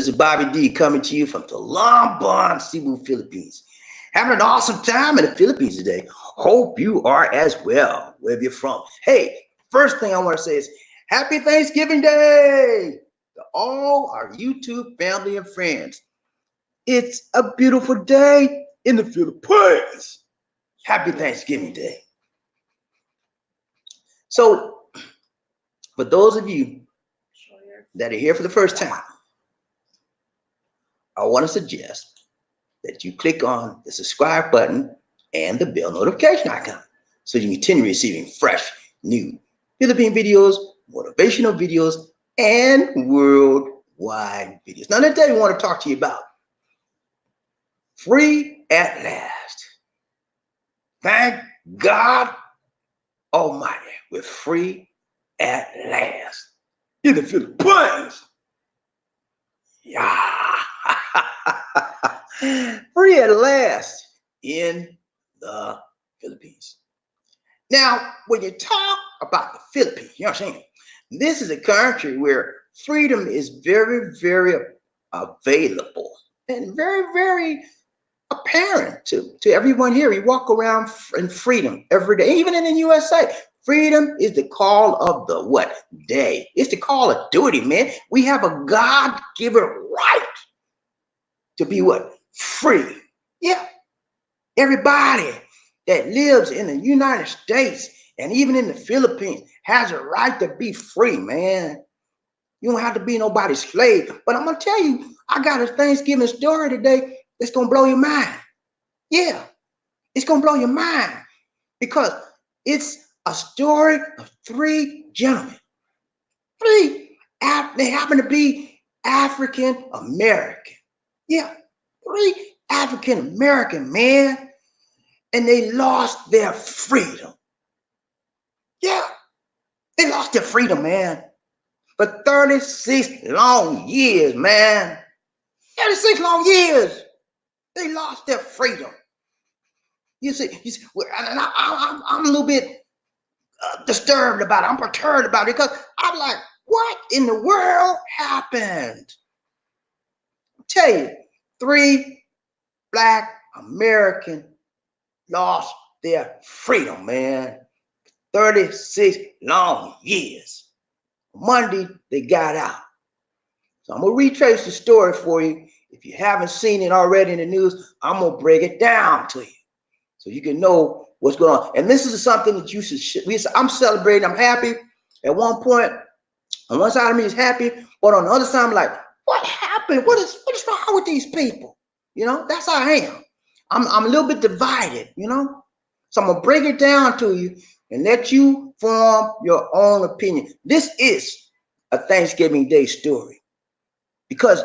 This is Bobby D coming to you from the Lombard, Cebu, Philippines. Having an awesome time in the Philippines today. Hope you are as well, wherever you're from. Hey, first thing I want to say is Happy Thanksgiving Day to all our YouTube family and friends. It's a beautiful day in the Philippines. Happy Thanksgiving Day. So, for those of you that are here for the first time, I want to suggest that you click on the subscribe button and the bell notification icon so you can continue receiving fresh, new Philippine videos, motivational videos, and worldwide videos. Now, today I want to talk to you about free at last. Thank God Almighty, we're free at last in the Philippines. Yeah. Free at last in the Philippines. Now, when you talk about the Philippines, you know what I'm saying? This is a country where freedom is very, very available and very, very apparent to everyone here. You walk around in freedom every day, even in the USA. Freedom is the call of the what day? It's the call of duty, man. We have a God-given right to be what? Free. Yeah. Everybody that lives in the United States and even in the Philippines has a right to be free, man. You don't have to be nobody's slave. But I'm going to tell you, I got a Thanksgiving story today that's going to blow your mind. Yeah, it's going to blow your mind because it's a story of three gentlemen. They happen to be African American. Yeah, three African American men, and they lost their freedom. Yeah, they lost their freedom, man. For 36 long years, man. 36 long years. They lost their freedom. You see, I'm a little bit disturbed about it. I'm perturbed about it because I'm like, what in the world happened? I'll tell you, three Black Americans lost their freedom, man. 36 long years. Monday, they got out. So I'm going to retrace the story for you. If you haven't seen it already in the news, I'm going to break it down to you so you can know what's going on. And this is something that you should, I'm celebrating. I'm happy. At one point, on one side of me is happy, but on the other side, I'm like, what happened? What is wrong with these people? You know, that's how I am. I'm a little bit divided, you know. So I'm going to break it down to you and let you form your own opinion. This is a Thanksgiving Day story. Because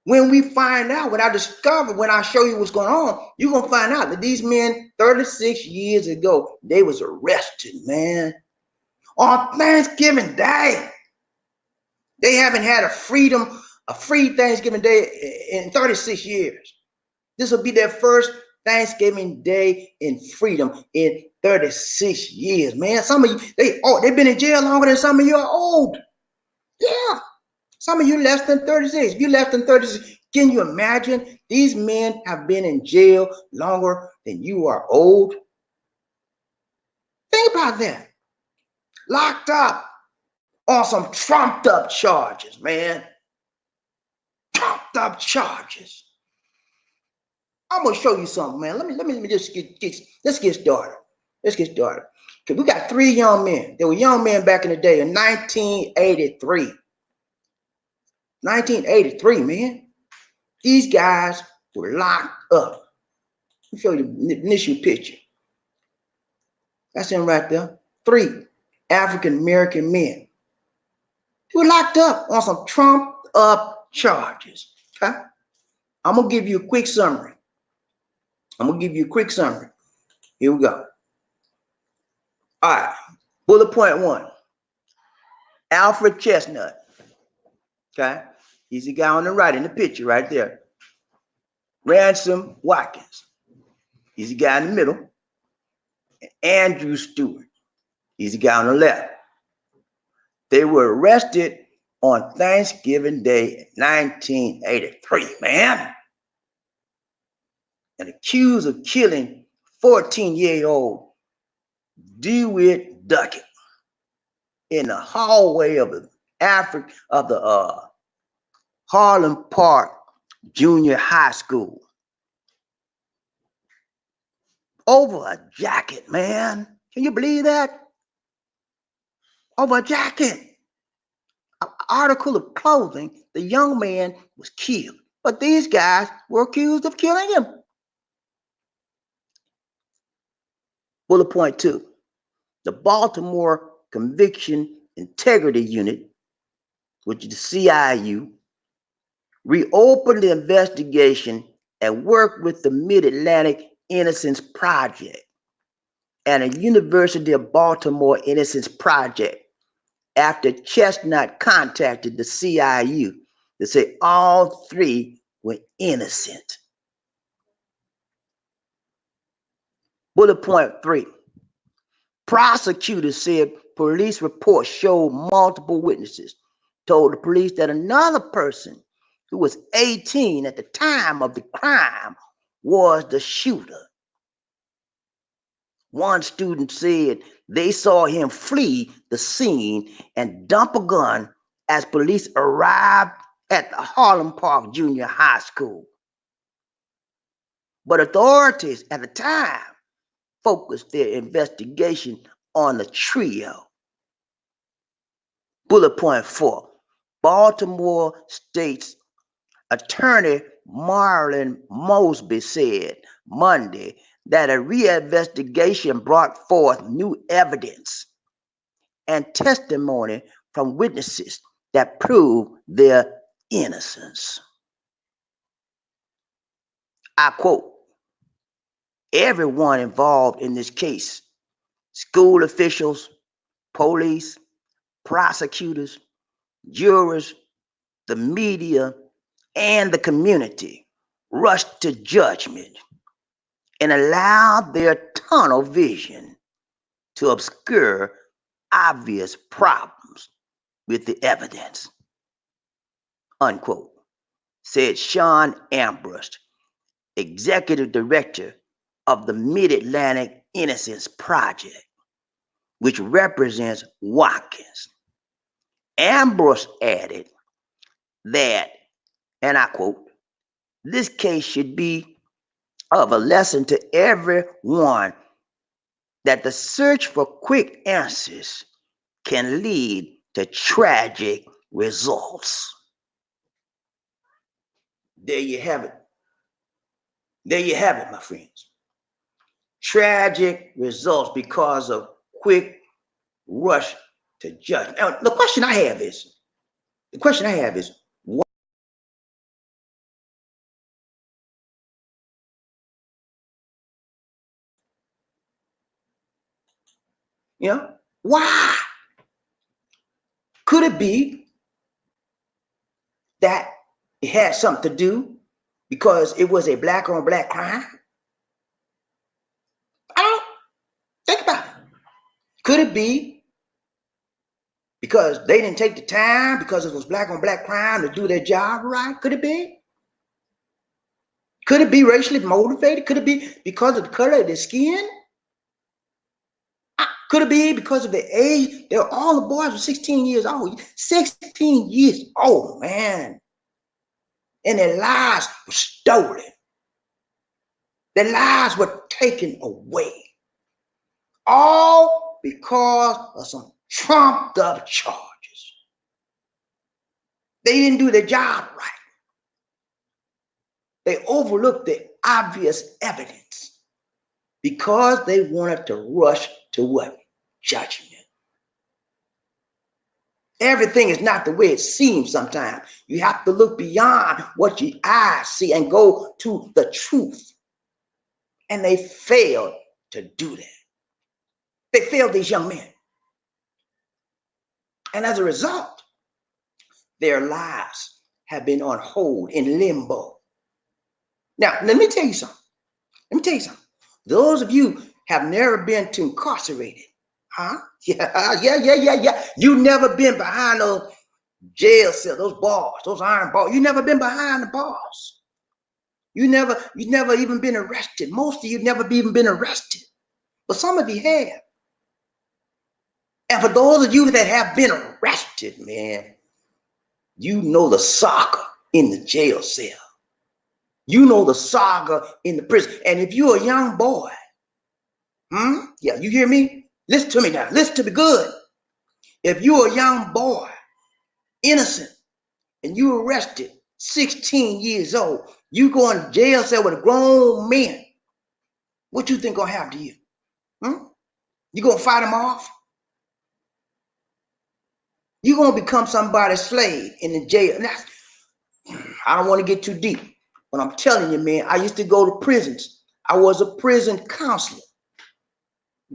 when we find out, when I discover, when I show you what's going on, you're going to find out that these men 36 years ago, they was arrested, man. On Thanksgiving Day. They haven't had a free Thanksgiving Day in 36 years. This will be their first Thanksgiving Day in freedom in 36 years, man. Some of you, they've been in jail longer than some of you are old. Yeah. Some of you less than 36. If you less than 36, can you imagine? These men have been in jail longer than you are old. Think about that. Locked up on some trumped up charges, man. Trumped up charges. I'm gonna show you something, man. Let me just let's get started. Let's get started. Cause we got three young men. They were young men back in the day in 1983. 1983, man. These guys were locked up. Let me show you the initial picture. That's him right there. Three African American men. They were locked up on some trumped up charges. Okay? I'm gonna give you a quick summary. Here we go. All right. Bullet point one. Alfred Chestnut. Okay? He's the guy on the right in the picture right there. Ransom Watkins. He's the guy in the middle. And Andrew Stewart. He's the guy on the left. They were arrested on Thanksgiving Day 1983, man, and accused of killing 14-year-old Dewitt Duckett in the hallway of the Harlem Park Junior High School over a jacket, man. Can you believe that? Over a jacket, an article of clothing. The young man was killed, but these guys were accused of killing him. Bullet point 2. The Baltimore Conviction Integrity Unit, which is the CIU, reopened the investigation and worked with the Mid-Atlantic Innocence Project and the University of Baltimore Innocence Project after Chestnut contacted the CIU to say all three were innocent. Bullet point 3. Prosecutors said police reports showed multiple witnesses told the police that another person who was 18 at the time of the crime was the shooter. One student said they saw him flee the scene and dump a gun as police arrived at the Harlem Park Junior High School. But authorities at the time focused their investigation on the trio. Bullet point 4. Baltimore State's Attorney Marilyn Mosby said Monday that a reinvestigation brought forth new evidence and testimony from witnesses that proved their innocence. I quote, everyone involved in this case, school officials, police, prosecutors, jurors, the media, and the community rushed to judgment and allowed their tunnel vision to obscure obvious problems with the evidence, unquote, said Sean Ambrose, executive director of the Mid-Atlantic Innocence Project, which represents Watkins. Ambrose added that, and I quote, this case should be of a lesson to everyone that the search for quick answers can lead to tragic results. There you have it. There you have it, my friends. Tragic results because of quick rush to judgment. Now, the question I have is, what? Why? Could it be that it had something to do because it was a black on black crime? I don't think about it. Could it be because they didn't take the time because it was black on black crime to do their job right? Could it be? Could it be racially motivated? Could it be because of the color of their skin? Could it be because of the age? All the boys were 16 years old. 16 years old, man. And their lives were stolen. Their lives were taken away. All because of some trumped up charges. They didn't do their job right. They overlooked the obvious evidence because they wanted to rush to what? Judgment. Everything is not the way it seems sometimes. You have to look beyond what your eyes see and go to the truth. And they failed to do that. They failed these young men. And as a result, their lives have been on hold in limbo. Now, let me tell you something. Those of you have never been to incarcerated, huh? Yeah. You never been behind those Jail cell, those bars, those iron bars. You never been behind the bars. You never even been arrested. Most of you never even been arrested, but some of you have. And for those of you that have been arrested, man, you know the saga in the jail cell. You know the saga in the prison. And if you're a young boy, yeah, you hear me? Listen to me now. Listen to me good. If you're a young boy, innocent, and you arrested, 16 years old, you go in jail cell with a grown man, what you think gonna happen to you? You gonna fight them off? You gonna become somebody's slave in the jail? Now, I don't want to get too deep, but I'm telling you, man, I used to go to prisons. I was a prison counselor.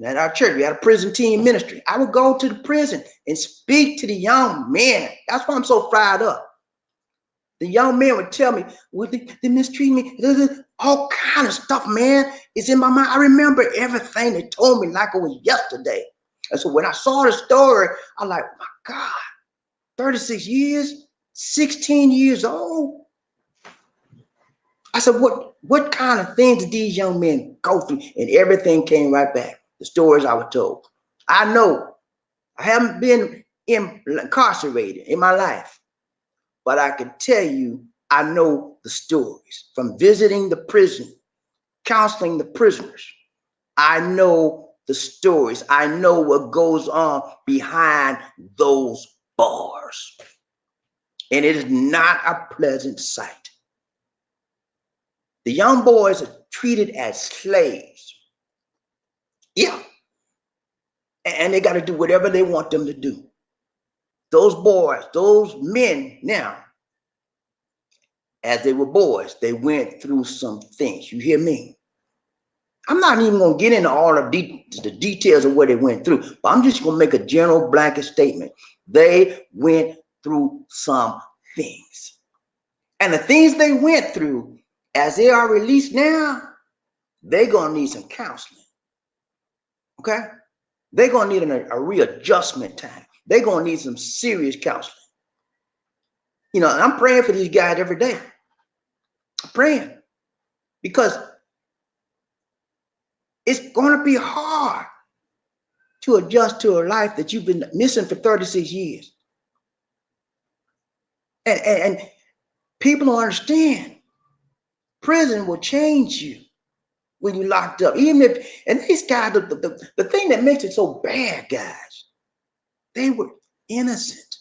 At our church, we had a prison team ministry. I would go to the prison and speak to the young men. That's why I'm so fired up. The young man would tell me, well, they mistreat me. All kind of stuff, man, is in my mind. I remember everything they told me like it was yesterday. And so when I saw the story, I'm like, oh my God, 36 years, 16 years old. I said, what kind of things did these young men go through? And everything came right back. The stories I was told. I know I haven't been incarcerated in my life, but I can tell you, I know the stories from visiting the prison, counseling the prisoners. I know the stories. I know what goes on behind those bars. And it is not a pleasant sight. The young boys are treated as slaves. Yeah. And they got to do whatever they want them to do. Those boys, those men now, as they were boys, they went through some things. You hear me? I'm not even going to get into all of the details of what they went through, but I'm just going to make a general blanket statement. They went through some things. And the things they went through, as they are released now, they're going to need some counseling. Okay? They're going to need a readjustment time. They're going to need some serious counseling. You know, and I'm praying for these guys every day. I'm praying because it's going to be hard to adjust to a life that you've been missing for 36 years. And people don't understand. Prison will change you when you're locked up. Even if, and these guys, the thing that makes it so bad, guys, they were innocent.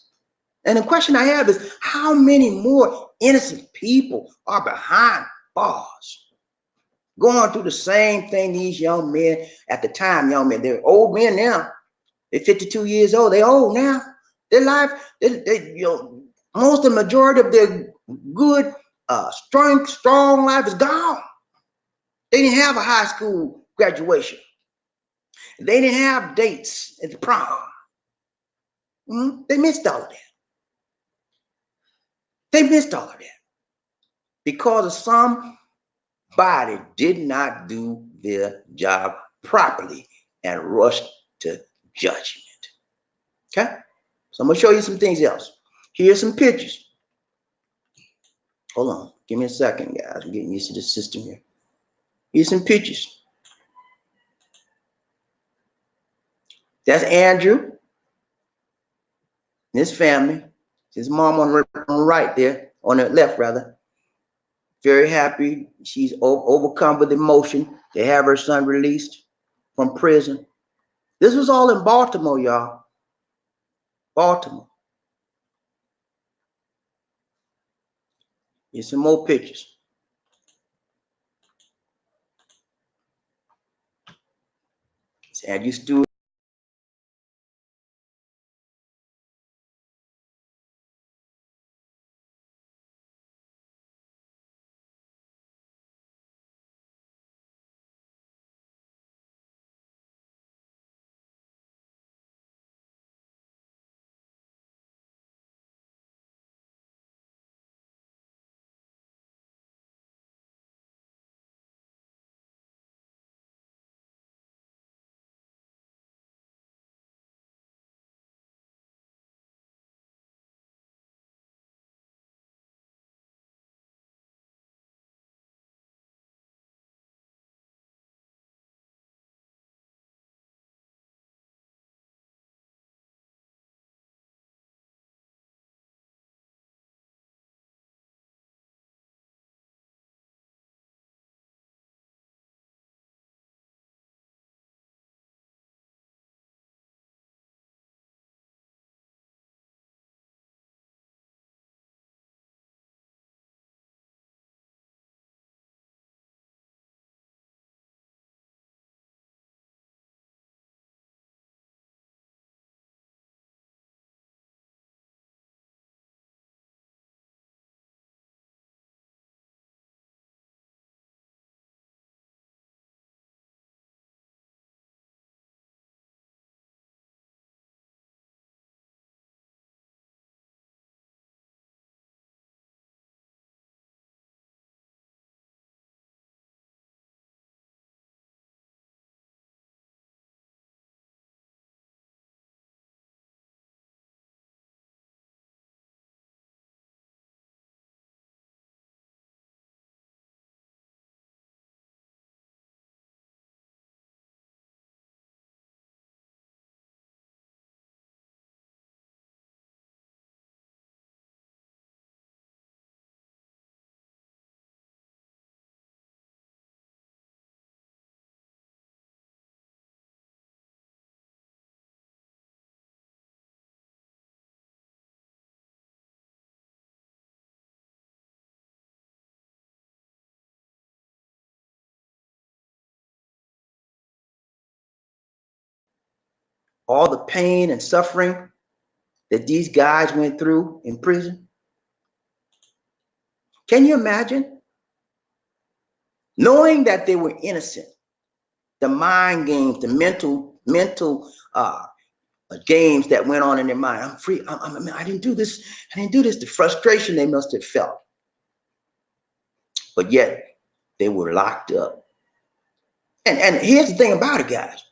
And the question I have is, how many more innocent people are behind bars, going through the same thing these young men at the time, young men, they're old men now. They're 52 years old. They're old now. Their life, you know, most of the majority of their good, strong life is gone. They didn't have a high school graduation. They didn't have dates at the prom. They missed all of that. They missed all of that because of somebody did not do their job properly and rushed to judgment. Okay? So I'm going to show you some things else. Here's some pictures. Hold on. Give me a second, guys. I'm getting used to the system here. Here's some pictures. That's Andrew and his family. His mom on the right there, on the left rather. Very happy. She's overcome with emotion. They have her son released from prison. This was all in Baltimore, y'all. Baltimore. Here's some more pictures. It's Andrew Stewart. all the pain and suffering that these guys went through in prison? Can you imagine? Knowing that they were innocent, the mind games, the mental games that went on in their mind. I'm free. I didn't do this. I didn't do this. The frustration they must have felt. But yet they were locked up. And here's the thing about it, guys.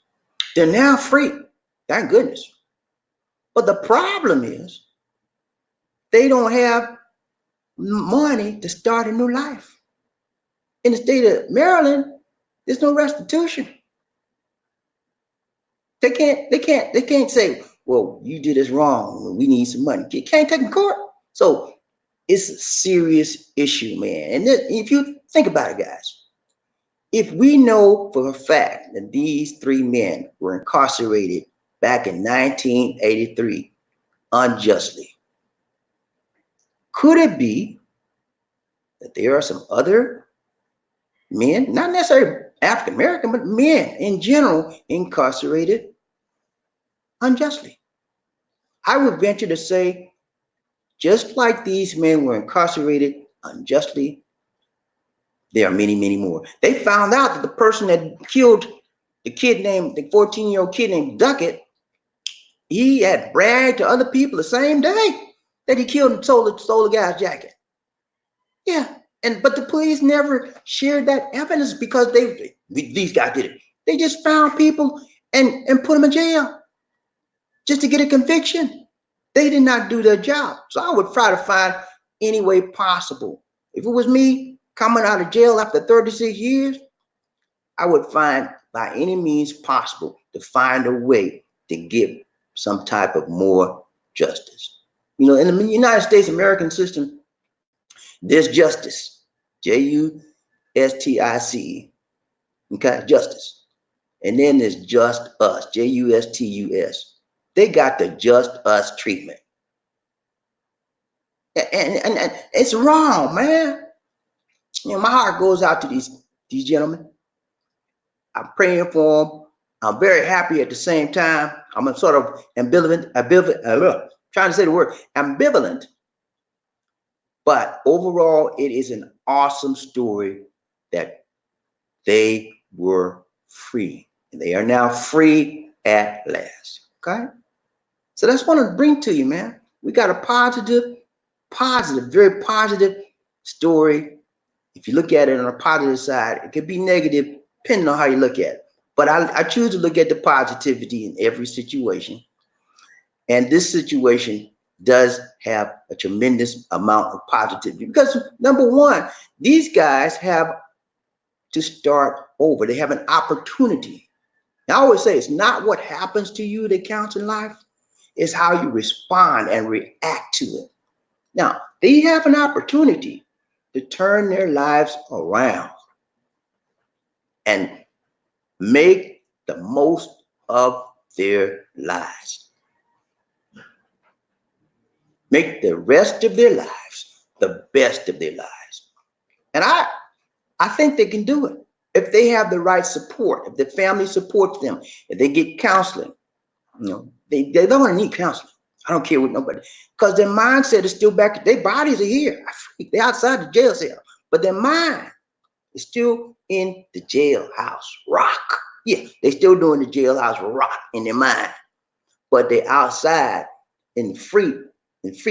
They're now free. Thank goodness. But the problem is they don't have money to start a new life. In the state of Maryland, there's no restitution. They can't say, well, you did this wrong. We need some money. You can't take in court. So it's a serious issue, man. And if you think about it, guys, if we know for a fact that these three men were incarcerated back in 1983 unjustly, could it be that there are some other men, not necessarily African American, but men in general, incarcerated unjustly? I would venture to say, just like these men were incarcerated unjustly, there are many, many more. They found out that the person that killed the 14-year-old kid named Duckett, he had bragged to other people the same day that he killed and stole the guy's jacket. Yeah, but the police never shared that evidence because these guys did it. They just found people and put them in jail just to get a conviction. They did not do their job. So I would try to find any way possible. If it was me coming out of jail after 36 years, I would find by any means possible to find a way to give some type of more justice. You know, in the United States American system, there's justice, Justice, okay, justice. And then there's just us, Justus. They got the just us treatment. And it's wrong, man. You know, my heart goes out to these gentlemen. I'm praying for them. I'm very happy at the same time. I'm a sort of ambivalent, trying to say the word ambivalent. But overall, it is an awesome story that they were free. And they are now free at last. Okay? So that's what I want to bring to you, man. We got a positive, very positive story. If you look at it on a positive side, it could be negative, depending on how you look at it. But I choose to look at the positivity in every situation. And this situation does have a tremendous amount of positivity because, number one, these guys have to start over. They have an opportunity. Now, I always say it's not what happens to you that counts in life. It's how you respond and react to it. Now, they have an opportunity to turn their lives around and make the most of their lives. Make the rest of their lives the best of their lives. And I think they can do it if they have the right support, if the family supports them, if they get counseling. You know, they don't need counseling. I don't care what nobody, because their mindset is still back. Their bodies are here. They're outside the jail cell, but their mind is still in the jailhouse rock. Yeah, they're still doing the jailhouse rock in their mind, but they're outside in free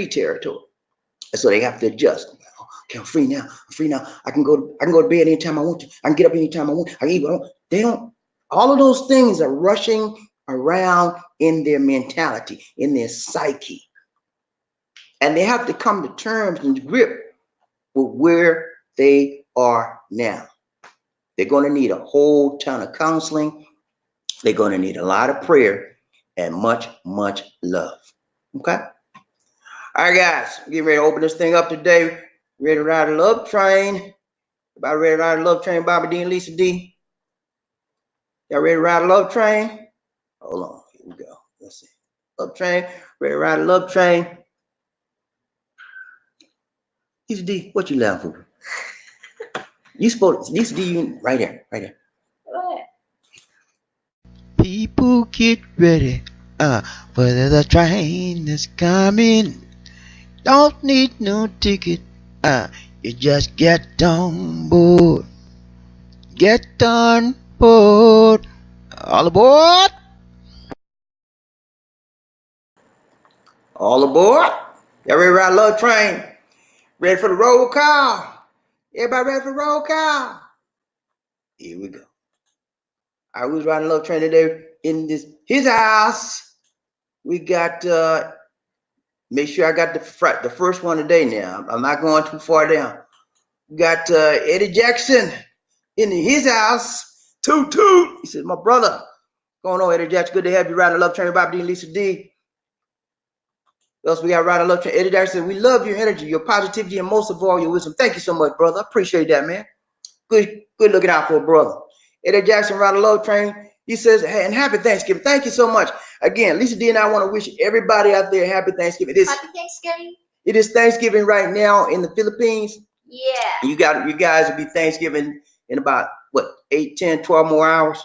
territory. And so they have to adjust. Okay, I'm free now. I'm free now. I can go to bed anytime I want to. I can get up anytime I want. I can eat. They don't. All of those things are rushing around in their mentality, in their psyche. And they have to come to terms and grip with where they are now. They're going to need a whole ton of counseling. They're going to need a lot of prayer and much, much love. Okay? All right, guys. We're getting ready to open this thing up today. Ready to ride a love train. About ready to ride a love train, Bobby D and Lisa D. Y'all ready to ride a love train? Hold on. Here we go. Let's see. Love train. Ready to ride a love train. Lisa D, what you laughing for? You supposed to, Lisa D, you right there, right there. What? People get ready. But there's a train that's coming. Don't need no ticket. You just get on board. Get on board. All aboard. All aboard. Y'all ready to ride a love train? Ready for the roll call? Everybody ready for the roll call? Here we go. I was riding a love train today in his house. We got make sure I got the first one today now. I'm not going too far down. We got Eddie Jackson in his house. Toot toot. He said, my brother. Going on, Eddie Jackson. Good to have you riding a love train. Bob D and Lisa D. What else we got riding a love train? Eddie Jackson, we love your energy, your positivity, and most of all, your wisdom. Thank you so much, brother. I appreciate that, man. Good looking out for a brother. Eddie Jackson riding a love train. He says, hey, and happy Thanksgiving. Thank you so much. Again, Lisa D and I want to wish everybody out there happy Thanksgiving. Happy Thanksgiving. It is Thanksgiving right now in the Philippines. Yeah. You guys will be Thanksgiving in about, what, 8, 10, 12 more hours?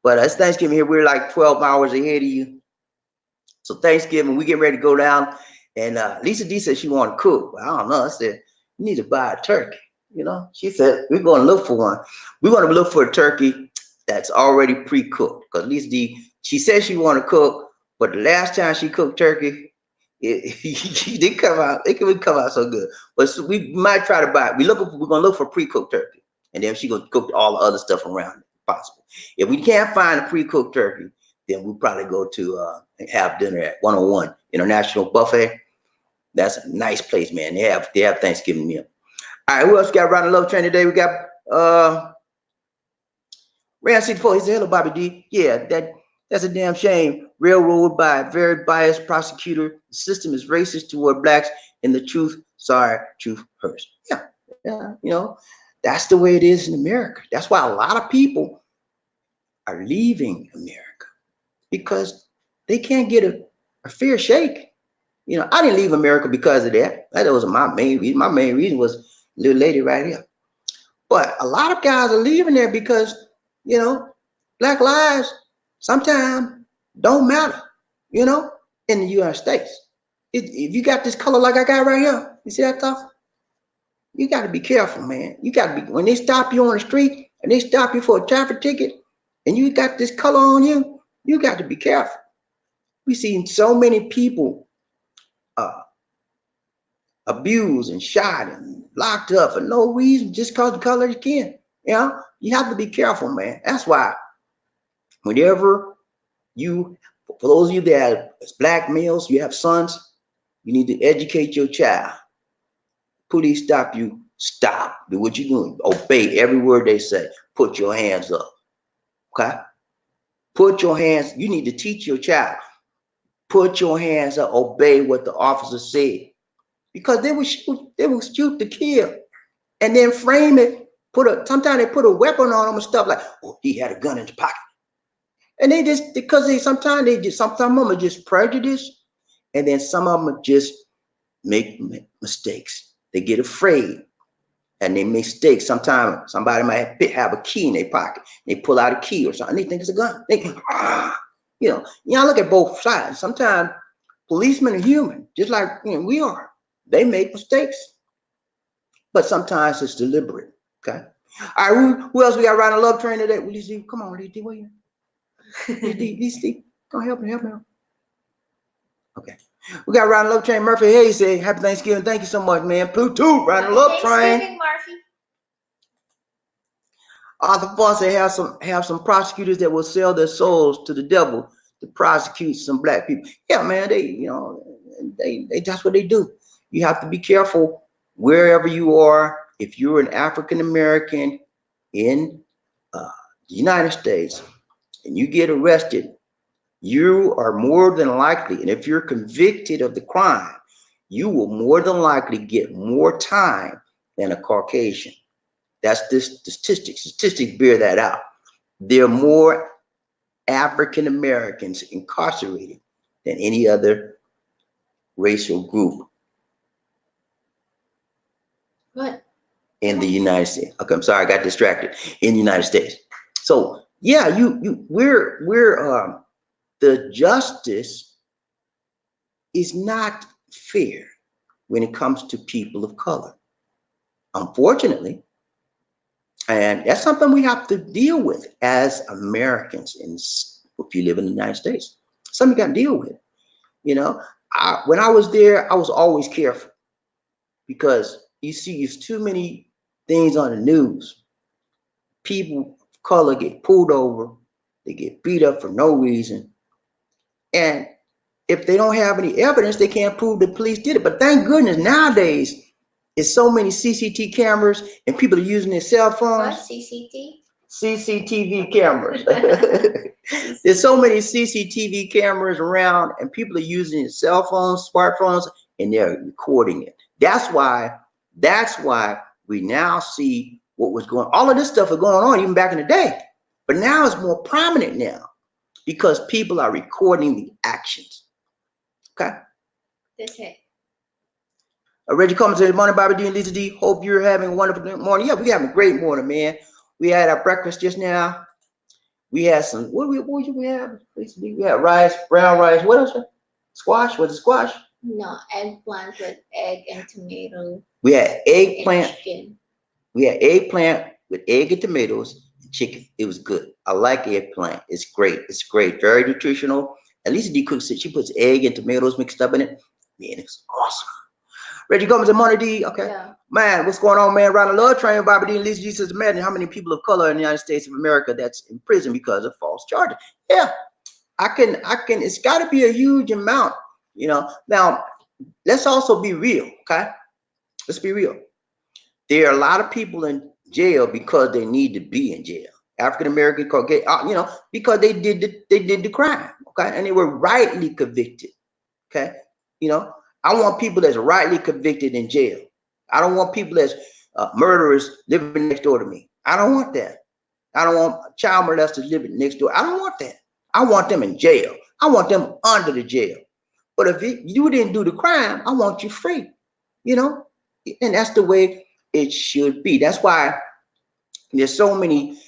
But it's Thanksgiving here. We're like 12 hours ahead of you. So Thanksgiving, we get ready to go down. And Lisa D said she want to cook. Well, I don't know. I said, you need to buy a turkey. You know, she said, we're going to look for one. We're going to look for a turkey that's already pre-cooked. Because Lisa D, she said she want to cook, but the last time she cooked turkey, it didn't come out. It couldn't come out so good. But so we might try to buy it. We're going to look for pre-cooked turkey. And then she's going to cook all the other stuff around it, if possible. If we can't find a pre-cooked turkey, then we'll probably go to have dinner at 101 International Buffet. That's a nice place, man. They have Thanksgiving meal. All right, who else got riding the love train today? We got Ransom 64. He said, hello, Bobby D. Yeah, that's a damn shame. Railroad by a very biased prosecutor. The system is racist toward blacks, and the truth hurts. Yeah, you know, that's the way it is in America. That's why a lot of people are leaving America, because they can't get a fair shake. You know, I didn't leave America because of that. That wasn't my main reason. My main reason was little lady right here. But a lot of guys are leaving there because, you know, black lives sometimes don't matter, you know, in the United States. If you got this color like I got right here, you see that stuff? You got to be careful, man. You got to be, when they stop you on the street and they stop you for a traffic ticket and you got this color on you, you got to be careful. We see so many people abused and shot and locked up for no reason, just because the color of the skin. You know, you have to be careful, man. That's why whenever you, for those of you that as black males, you have sons, you need to educate your child. Police stop you, stop. Do what you're doing. Obey every word they say. Put your hands up. Okay? Put your hands, you need to teach your child. Put your hands up, obey what the officer said. Because they will shoot to kill. And then frame it, sometimes they put a weapon on them and stuff like, oh, he had a gun in his pocket. And they just, because sometimes some of them are just prejudiced, and then some of them just make mistakes. They get afraid and they make mistakes. Sometimes somebody might have a key in their pocket. They pull out a key or something. They think it's a gun. They can, you know, look at both sides. Sometimes policemen are human, just like, you know, we are. They make mistakes, but sometimes it's deliberate. Okay. All right. Who else we got riding a love train today? Will you see? Come on, D. Where you? D. Go help me. Okay. We got riding a love train. Murphy Hayes say, happy Thanksgiving. Thank you so much, man. Pluto riding a love train. Murphy. Arthur Foss say have some prosecutors that will sell their souls to the devil to prosecute some black people. Yeah, man. They that's what they do. You have to be careful wherever you are. If you're an African American in the United States and you get arrested, you are more than likely, and if you're convicted of the crime, you will more than likely get more time than a Caucasian. That's this statistics. Statistics bear that out. There are more African Americans incarcerated than any other racial group. What? In the United States. Okay, I'm sorry, I got distracted. In the United States. So yeah, we're the justice is not fair when it comes to people of color, unfortunately. And that's something we have to deal with as Americans. And if you live in the United States, something you got to deal with. You know, when I was there, I was always careful because you see, it's too many things on the news. People of color get pulled over, they get beat up for no reason. And if they don't have any evidence, they can't prove the police did it. But thank goodness nowadays, there's so many CCTV cameras and people are using their cell What? phones. CCT? CCTV cameras. There's so many CCTV cameras around and people are using their cell phones, smartphones, and they're recording it. That's why we now see what was going on. All of this stuff was going on even back in the day. But now it's more prominent now because people are recording the actions. Okay? That's it. Reggie Coleman said, morning, Bobby D and Lisa D. Hope you're having a wonderful morning. Yeah, we're having a great morning, man. We had our breakfast just now. We had some, what did we have? We had rice, brown rice. What else? Squash? Was it squash? No, eggplant with egg and tomato. We had eggplant. Chicken. We had eggplant with egg and tomatoes and chicken. It was good. I like eggplant. It's great. It's great. Very nutritional. At least D cooks it. She puts egg and tomatoes mixed up in it. Man, it's awesome. Reggie Gomez and Money D. Okay. Yeah. Man, what's going on, man? Ronald Love Train, Bobby D and Lisa D says, imagine how many people of color in the United States of America that's in prison because of false charges. Yeah. I can, it's got to be a huge amount, you know. Now, let's also be real, okay? Let's be real. There are a lot of people in jail because they need to be in jail. African American, you know, because they did the crime, okay, and they were rightly convicted, okay. You know, I want people that's rightly convicted in jail. I don't want people that's murderers living next door to me. I don't want that. I don't want child molesters living next door. I don't want that. I want them in jail. I want them under the jail. But if you didn't do the crime, I want you free, you know, and that's the way it should be. That's why there's so many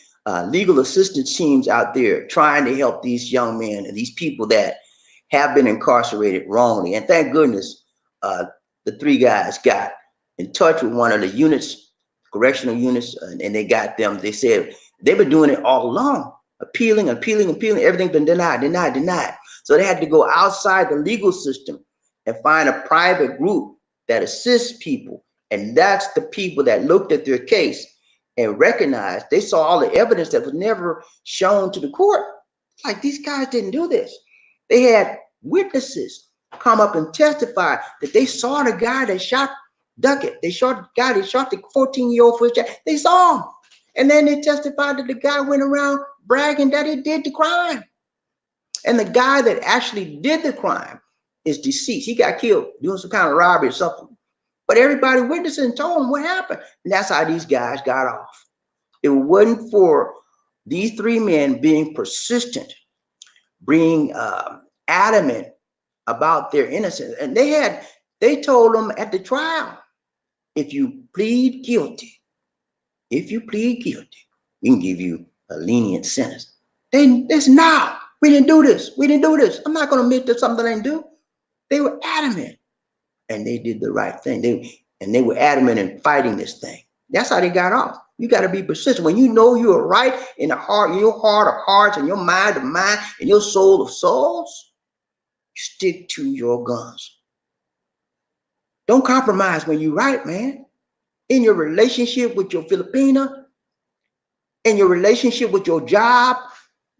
legal assistance teams out there trying to help these young men and these people that have been incarcerated wrongly. And thank goodness the three guys got in touch with one of the units, correctional units, and they got them. They said they've been doing it all along, appealing. Everything's been denied. So they had to go outside the legal system and find a private group that assists people. And that's the people that looked at their case and recognized, they saw all the evidence that was never shown to the court. Like, these guys didn't do this. They had witnesses come up and testify that they saw the guy that shot Duckett. They shot the guy that shot the 14-year-old for his child. They saw him. And then they testified that the guy went around bragging that he did the crime. And the guy that actually did the crime is deceased. He got killed doing some kind of robbery or something. But everybody witnessing told him what happened. And that's how these guys got off. If it wasn't for these three men being persistent, being adamant about their innocence. And they told them at the trial, if you plead guilty, we can give you a lenient sentence. This now. We didn't do this. I'm not going to admit to something they didn't do. They were adamant, and they did the right thing. They were adamant in fighting this thing. That's how they got off. You got to be persistent. When you know you are right in the heart, your heart of hearts, and your mind of mind, and your soul of souls, you stick to your guns. Don't compromise when you're right, man. In your relationship with your Filipina, in your relationship with your job,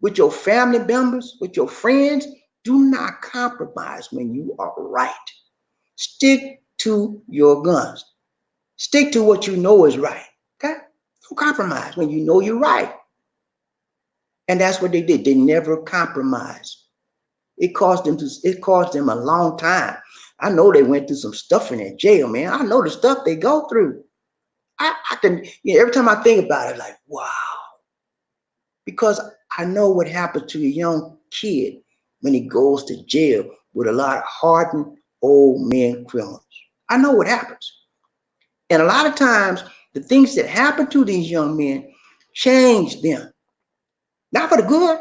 with your family members, with your friends, do not compromise when you are right. Stick to your guns. Stick to what you know is right. Okay? Don't compromise when you know you're right. And that's what they did. They never compromised. It cost them a long time. I know they went through some stuff in that jail, man. I know the stuff they go through. I can, every time I think about it, like, wow. Because I know what happens to a young kid when he goes to jail with a lot of hardened old men criminals. I know what happens. And a lot of times, the things that happen to these young men change them. Not for the good.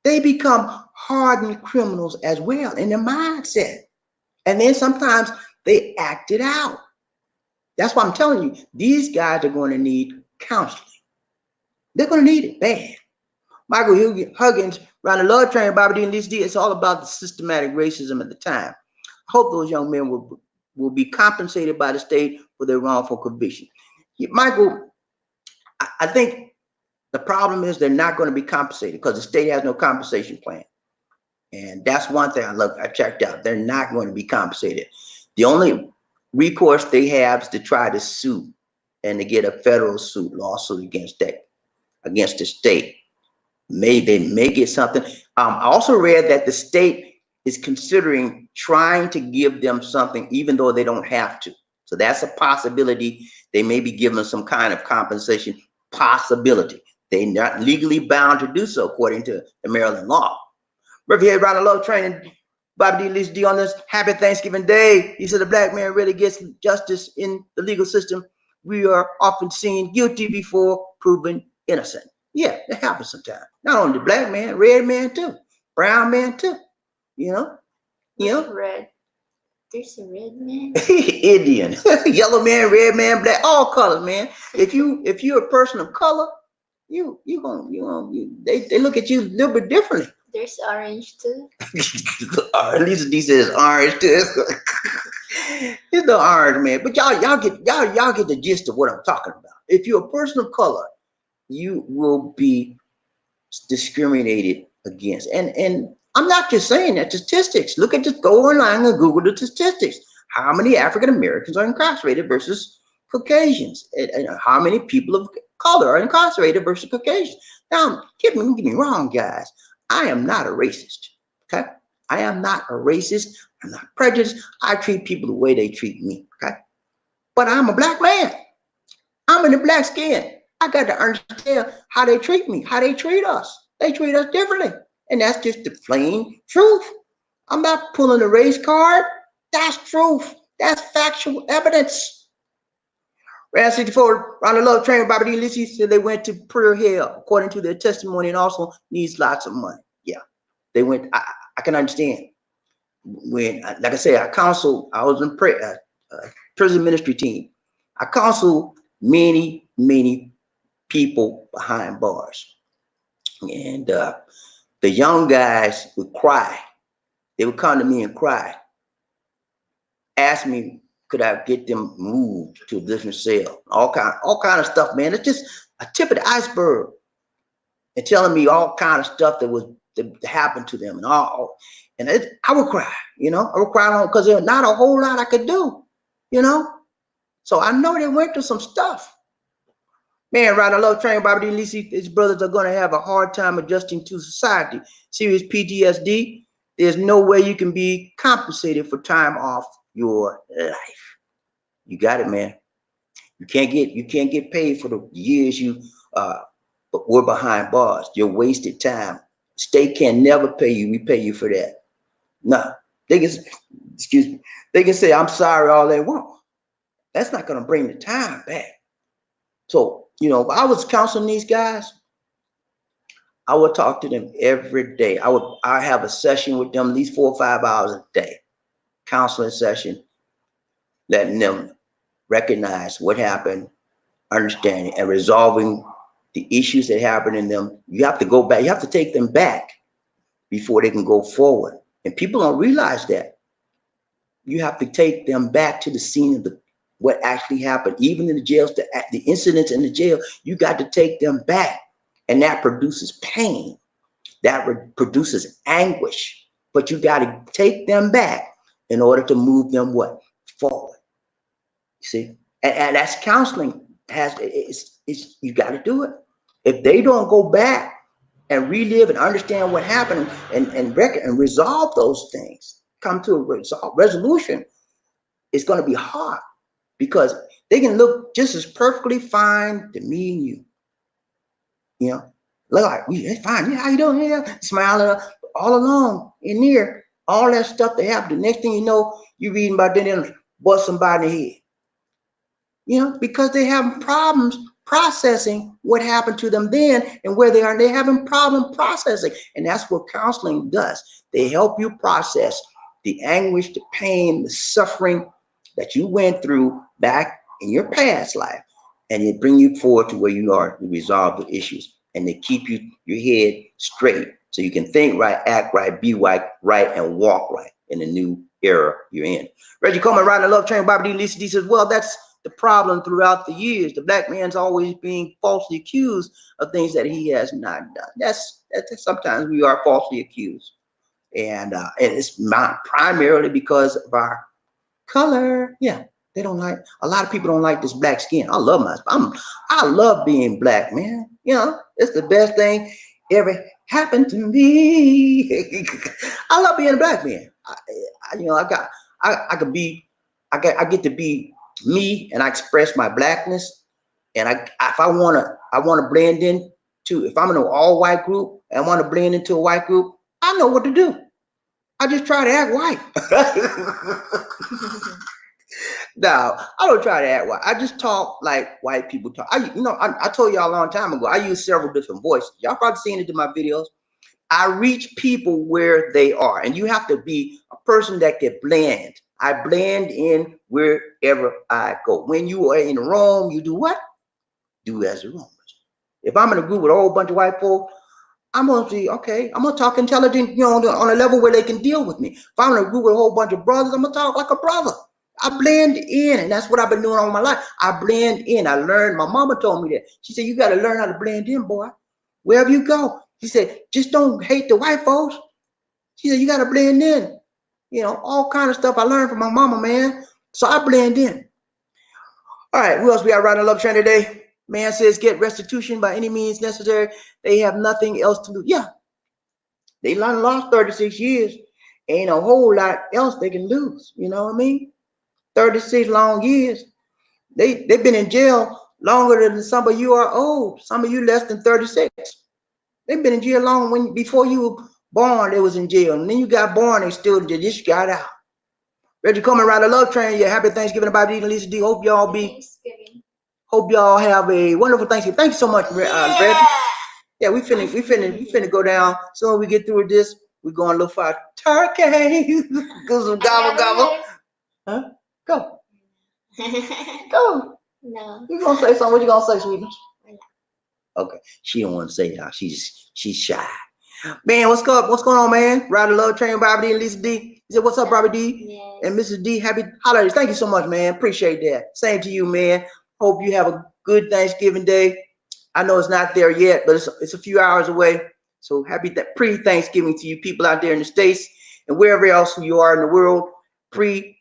They become hardened criminals as well in their mindset. And then sometimes they act it out. That's why I'm telling you, these guys are going to need counseling. They're going to need it bad. Michael Huggins, around the love train, Bobby D and Lisa D, it's all about the systematic racism at the time. I hope those young men will be compensated by the state for their wrongful conviction. Michael, I think the problem is they're not going to be compensated because the state has no compensation plan. And that's one thing I checked out. They're not going to be compensated. The only recourse they have is to try to sue and to get a federal lawsuit against the state. Maybe they may get something. I also read that the state is considering trying to give them something even though they don't have to. So that's a possibility. They may be given some kind of compensation possibility. They're not legally bound to do so according to the Maryland law. Murphy Head Rider Love Training, Bobby D. Lisa D on this happy Thanksgiving Day. He said the black man really gets justice in the legal system. We are often seen guilty before proven innocent. Yeah, that happens sometimes. Not only the black man, red man too, brown man too. You know. Red. There's a red man. Indian, yellow man, red man, black, all colors, man. If you're a person of color, they look at you a little bit differently. There's orange too. At least he says orange too. There's no orange, man. But y'all get the gist of what I'm talking about. If you're a person of color, you will be discriminated against. And I'm not just saying that. Statistics. Go online and Google the statistics. How many African Americans are incarcerated versus Caucasians? And how many people of color are incarcerated versus Caucasians? Now, don't get me wrong, guys. I am not a racist. Okay? I am not a racist. I'm not prejudiced. I treat people the way they treat me. Okay? But I'm a black man. I'm in the black skin. I got to understand how they treat me, how they treat us. They treat us differently. And that's just the plain truth. I'm not pulling a race card. That's truth. That's factual evidence. Round 64, around the love train with Bobby D. Lissy said they went to pure hell, according to their testimony, and also needs lots of money. Yeah, they went. I can understand. When, like I said, I was in prison ministry team. I counseled many people behind bars. And the young guys would cry. They would come to me and cry. Ask me, could I get them moved to a different cell? All kind of stuff, man. It's just a tip of the iceberg. And telling me all kind of stuff that happened to them and all. And I would cry, I would cry on because there's not a whole lot I could do, So I know they went through some stuff. Man, Riding Love Train, Bobby D. Lisi, his brothers are going to have a hard time adjusting to society. Serious PTSD. There's no way you can be compensated for time off your life. You got it, man. You can't get paid for the years you were behind bars. Your wasted time. State can never pay you. We pay you for that. No, they can say I'm sorry all they want. That's not going to bring the time back. So, if I was counseling these guys, I would talk to them every day. I have a session with them at least 4 or 5 hours a day, counseling session, letting them recognize what happened, understanding and resolving the issues that happened in them. You have to go back. You have to take them back before they can go forward. And people don't realize that. You have to take them back to the scene of what actually happened, even in the jails, the incidents in the jail. You got to take them back, and that produces pain. That produces anguish. But you got to take them back in order to move them forward. You see, and that's counseling. You got to do it. If they don't go back and relive and understand what happened and resolve those things, come to a resolution, it's going to be hard because they can look just as perfectly fine to me and you. Look like it's fine. Yeah, how you doing? Yeah, smiling all along in there. All that stuff that happened. The next thing you know, you're reading about them bust somebody in the head. Because they have problems processing what happened to them then and where they are. They're having problem processing. And that's what counseling does. They help you process the anguish, the pain, the suffering that you went through back in your past life. And it bring you forward to where you are to resolve the issues. And they keep your head straight so you can think right, act right, be right, and walk right in the new era you're in. Reggie Coleman riding the love train, Bobby D. Lisa D says, well, that's the problem throughout the years. The black man's always being falsely accused of things that he has not done. That's sometimes we are falsely accused. And it's not primarily because of our color. Yeah, they don't like, a lot of people don't like this black skin. I love I love being black, man. You know, it's the best thing ever happened to me. I love being a black man. I get to be me, and I express my blackness. And if I wanna blend in to, if I'm in an all white group and I want to blend into a white group, I know what to do. I just try to act white. No, I don't try to act white. I just talk like white people talk. I told y'all a long time ago, I use several different voices. Y'all probably seen it in my videos. I reach people where they are, and you have to be a person that can blend. I blend in wherever I go. When you are in Rome, you do what? Do as the Romans. If I'm in a group with a whole bunch of white folk, I'm gonna see, okay, I'm gonna talk intelligent, on a level where they can deal with me. If I'm in a group with a whole bunch of brothers, I'm gonna talk like a brother. I blend in, and that's what I've been doing all my life. I blend in. I learned. My mama told me that. She said, you got to learn how to blend in, boy. Wherever you go. She said, just don't hate the white folks. She said, you got to blend in. All kind of stuff I learned from my mama, man. So I blend in. All right, who else we got riding the love train today? Man says, get restitution by any means necessary. They have nothing else to do. Yeah, they lost 36 years. Ain't a whole lot else they can lose. You know what I mean? 36 long years. They've been in jail longer than some of you are old. Some of you less than 36. They've been in jail long before you were born, they was in jail. And then you got born, they still in jail. Just got out. Reggie Coleman ride the love train. Yeah, happy Thanksgiving, everybody. Lisa D. Hope y'all have a wonderful Thanksgiving. Thank you so much, Reggie. Yeah, we finna go down. So when we get through with this, we're going to look for our turkey. Go some gobble gobble. Huh? Go. Go. No. You gonna say something? What you gonna say, sweetie? Okay, she don't want to say y'all. She's shy. Man, what's going on, man? Ride the love train, Bobby D and Lisa D. He said, what's up, Bobby D? Yes. And Mrs. D, happy holidays. Thank you so much, man. Appreciate that. Same to you, man. Hope you have a good Thanksgiving day. I know it's not there yet, but it's a few hours away. So happy pre-Thanksgiving to you people out there in the States and wherever else you are in the world.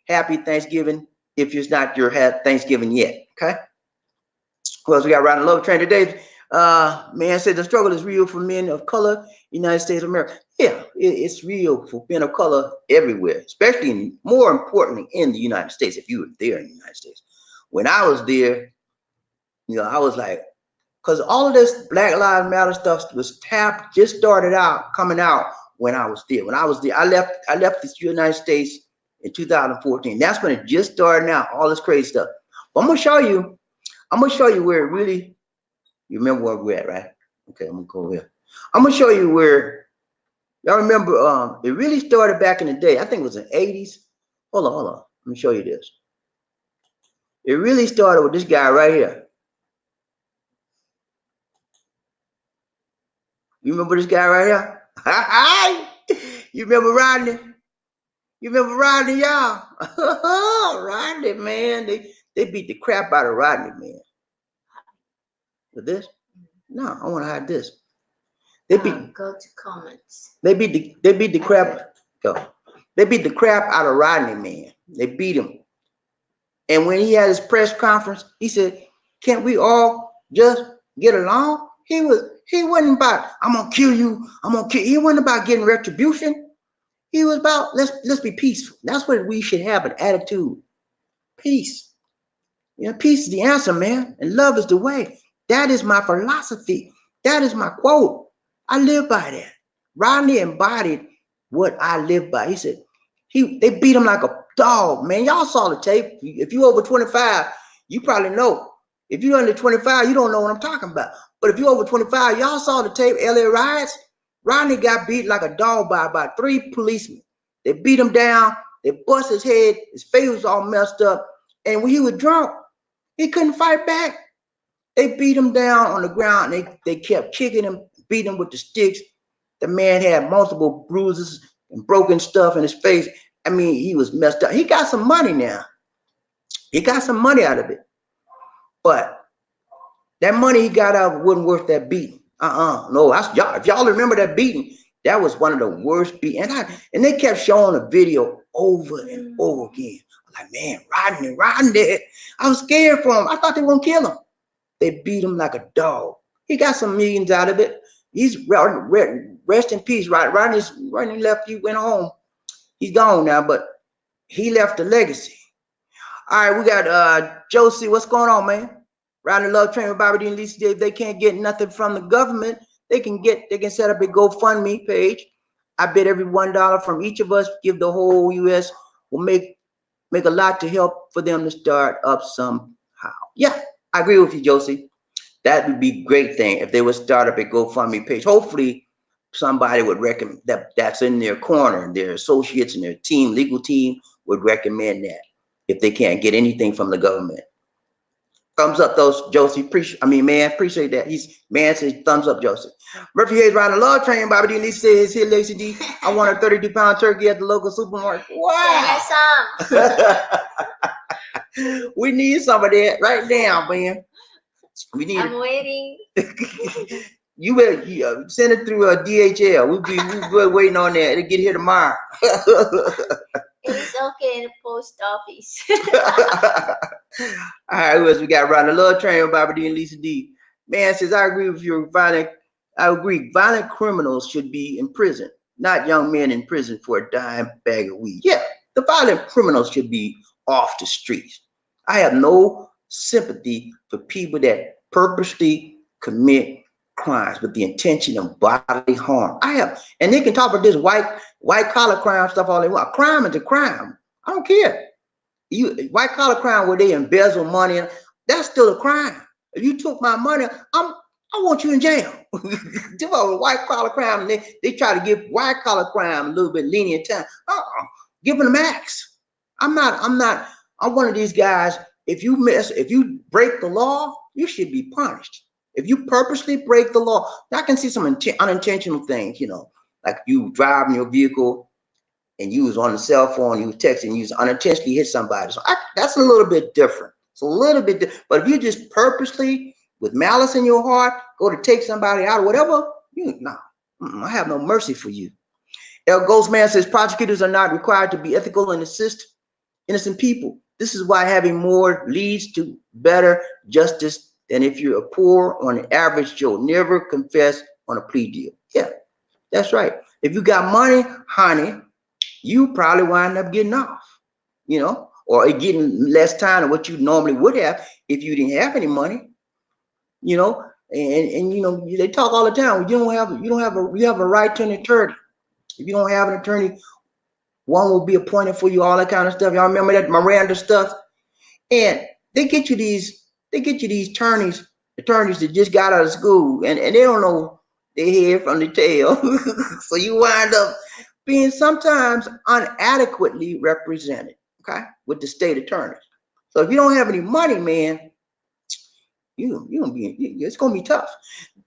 Happy Thanksgiving if it's not your Thanksgiving yet. Okay. Who else we got riding the love train today? Man said the struggle is real for men of color, United States of America. Yeah, it's real for men of color everywhere, especially more importantly in the United States. If you were there in the United States, when I was there, I was like, because all of this Black Lives Matter stuff was just started coming out when I was there. When I was there, I left the United States in 2014. That's when it just started out, all this crazy stuff. But I'm gonna show you where it really. You remember where we're at, right? Okay, I'm gonna go here. I'm gonna show you where y'all remember. It really started back in the day. I think it was in the 80s. Hold on. Let me show you this. It really started with this guy right here. You remember this guy right here? You remember Rodney? You remember Rodney, y'all? Rodney, man. They beat the crap out of Rodney, man. With this? No, I want to hide this. They beat. Go to comments. They beat the crap. Go. They beat the crap out of Rodney, man. They beat him. And when he had his press conference, he said, "Can't we all just get along?" He wasn't about, "I'm gonna kill you. I'm gonna kill." He wasn't about getting retribution. He was about, let's be peaceful. That's what we should have, an attitude. Peace. Peace is the answer, man. And love is the way. That is my philosophy. That is my quote. I live by that. Rodney embodied what I live by. He said, they beat him like a dog, man. Y'all saw the tape. If you over 25, you probably know. If you're under 25, you don't know what I'm talking about. But if you're over 25, y'all saw the tape, LA riots. Rodney got beat like a dog by about 3 policemen. They beat him down. They bust his head. His face was all messed up. And when he was drunk, he couldn't fight back. They beat him down on the ground. They kept kicking him, beating him with the sticks. The man had multiple bruises and broken stuff in his face. I mean, he was messed up. He got some money now. He got some money out of it. But that money he got out wasn't worth that beating. No, that's y'all. If y'all remember that beating, that was one of the worst beatings. And they kept showing the video over and over again. I'm like, man, Rodney. I was scared for him. I thought they were gonna kill him. They beat him like a dog. He got some millions out of it. He's rest in peace. Rodney left. He went home. He's gone now, but he left a legacy. All right, we got Josie. What's going on, man? Rodney Love Train with Bobby D and Lisa D. If they can't get nothing from the government, they can set up a GoFundMe page. I bet every $1 from each of us give the whole U.S. will make a lot to help for them to start up somehow. Yeah, I agree with you, Josie. That would be a great thing if they would start up a GoFundMe page. Hopefully, somebody would recommend that's in their corner, their associates and their team, legal team would recommend that if they can't get anything from the government. Thumbs up, those Josie. Appreciate that. Man says thumbs up, Josie. Murphy Hayes riding a love train. Bobby D. Lisa says, here, Lacey D. I want a 32-pound turkey at the local supermarket. Wow. We need some of that right now, man. I'm waiting. You better send it through DHL. We'll be waiting on that. It'll get here tomorrow. It's okay in the post office. All right, we got Ron the Love Train with Bobby D and Lisa D. Man says, I agree with you. I agree. Violent criminals should be in prison, not young men in prison for a dime bag of weed. Yeah, the violent criminals should be off the streets. I have no sympathy for people that purposely commit crimes with the intention of bodily harm. And they can talk about this white collar crime stuff all they want. A crime is a crime. I don't care. White collar crime where they embezzle money, that's still a crime. If you took my money, I want you in jail. White collar crime, they try to give white collar crime a little bit lenient time. Give them the max. I'm one of these guys. If you break the law, you should be punished. If you purposely break the law, I can see some unintentional things, like you driving your vehicle and you was on the cell phone, you was texting, you unintentionally hit somebody. So that's a little bit different. It's a little bit different. But if you just purposely, with malice in your heart, go to take somebody out or whatever, I have no mercy for you. El Ghostman says prosecutors are not required to be ethical and assist innocent people. This is why having more leads to better justice than if you're a poor or an average Joe. Never confess on a plea deal. Yeah, that's right. If you got money, honey, you probably wind up getting off, or getting less time than what you normally would have if you didn't have any money, and they talk all the time. You have a right to an attorney. If you don't have an attorney, one will be appointed for you, all that kind of stuff. Y'all remember that Miranda stuff? And they get you these attorneys that just got out of school and they don't know their head from the tail. So you wind up being sometimes inadequately represented, okay, with the state attorneys. So if you don't have any money, man, it's gonna be tough.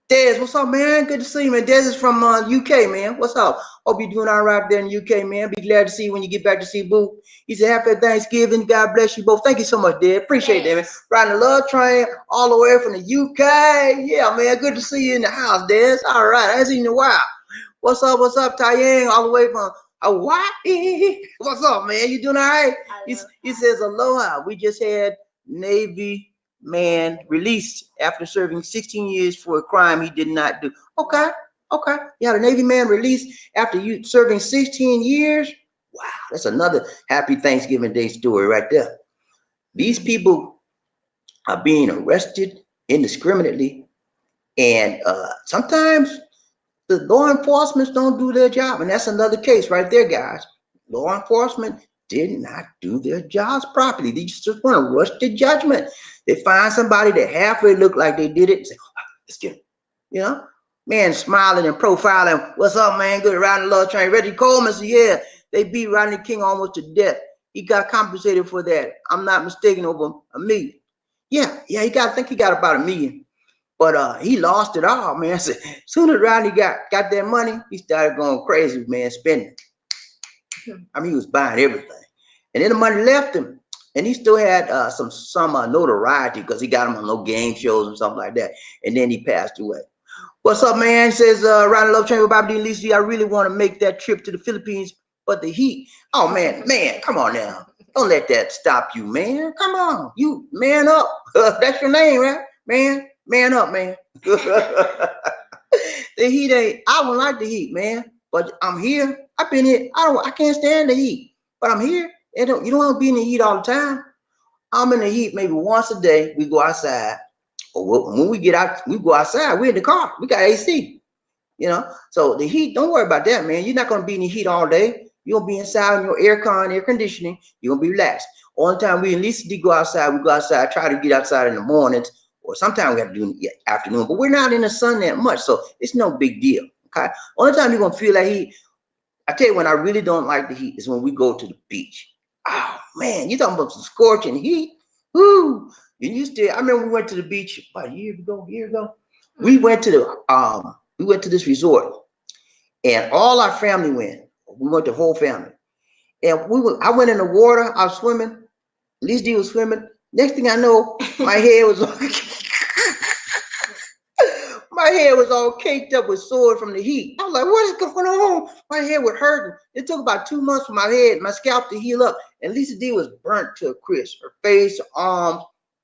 Des, what's up, man? Good to see you, man. Des is from UK, man. What's up? Hope you're doing all right there in the UK, man. Be glad to see you when you get back to see Boo. He said, happy Thanksgiving. God bless you both. Thank you so much, Des. Appreciate that, man. Riding the love train all the way from the UK. Yeah, man. Good to see you in the house, Des. All right. I haven't seen you in a while. What's up, Tayang? All the way from Hawaii. What's up, man? You doing all right? He says, aloha. We just had Navy man released after serving 16 years for a crime he did not do. Okay. You had a Navy man released after you serving 16 years. Wow, that's another happy Thanksgiving Day story right there. These people are being arrested indiscriminately, and sometimes the law enforcement don't do their job, and that's another case right there, guys. Law enforcement did not do their jobs properly. They just want to rush to judgment. They find somebody that halfway look like they did it and say, "Oh, let's get him." You know, man smiling and profiling. What's up, man? Good riding the love train. Reggie Coleman said, yeah, they beat Rodney King almost to death. He got compensated for that. I'm not mistaken, over $1 million. Yeah, I think he got about $1 million. But he lost it all, man. So, soon as Rodney got that money, he started going crazy, man, spending. I mean, he was buying everything. And then the money left him. And he still had some notoriety because he got him on no game shows and something like that. And then he passed away. What's up, man? He says, Ronnie Love Train with Bobby D and Lisa D. I really want to make that trip to the Philippines, but the heat. Oh, man, come on now. Don't let that stop you, man. Come on. You man up. That's your name, right? Man up, man. The heat ain't, I don't like the heat, man. But I'm here. I've been here. I can't stand the heat. But I'm here. You don't want to be in the heat all the time. I'm in the heat maybe once a day. We go outside. Or when we get out, we go outside. We're in the car. We got AC. You know? So the heat, don't worry about that, man. You're not going to be in the heat all day. You're going to be inside in your air conditioning. You're going to be relaxed. Only time we at least go outside, we go outside, try to get outside in the mornings. Or sometimes we have to do it in the afternoon. But we're not in the sun that much. So it's no big deal. Okay? Only time you're going to feel that heat, I tell you, when I really don't like the heat is when we go to the beach. Oh, man, you're talking about some scorching heat. Woo! I remember we went to the beach about a year ago. We went to this resort, and all our family went. We went the whole family. And I went in the water, I was swimming. Lisa D was swimming. Next thing I know, my head was my hair was all caked up with sore from the heat. I was like, what is going on? My hair was hurting. It took about 2 months for my scalp to heal up. And Lisa D was burnt to a crisp. Her face, her arms,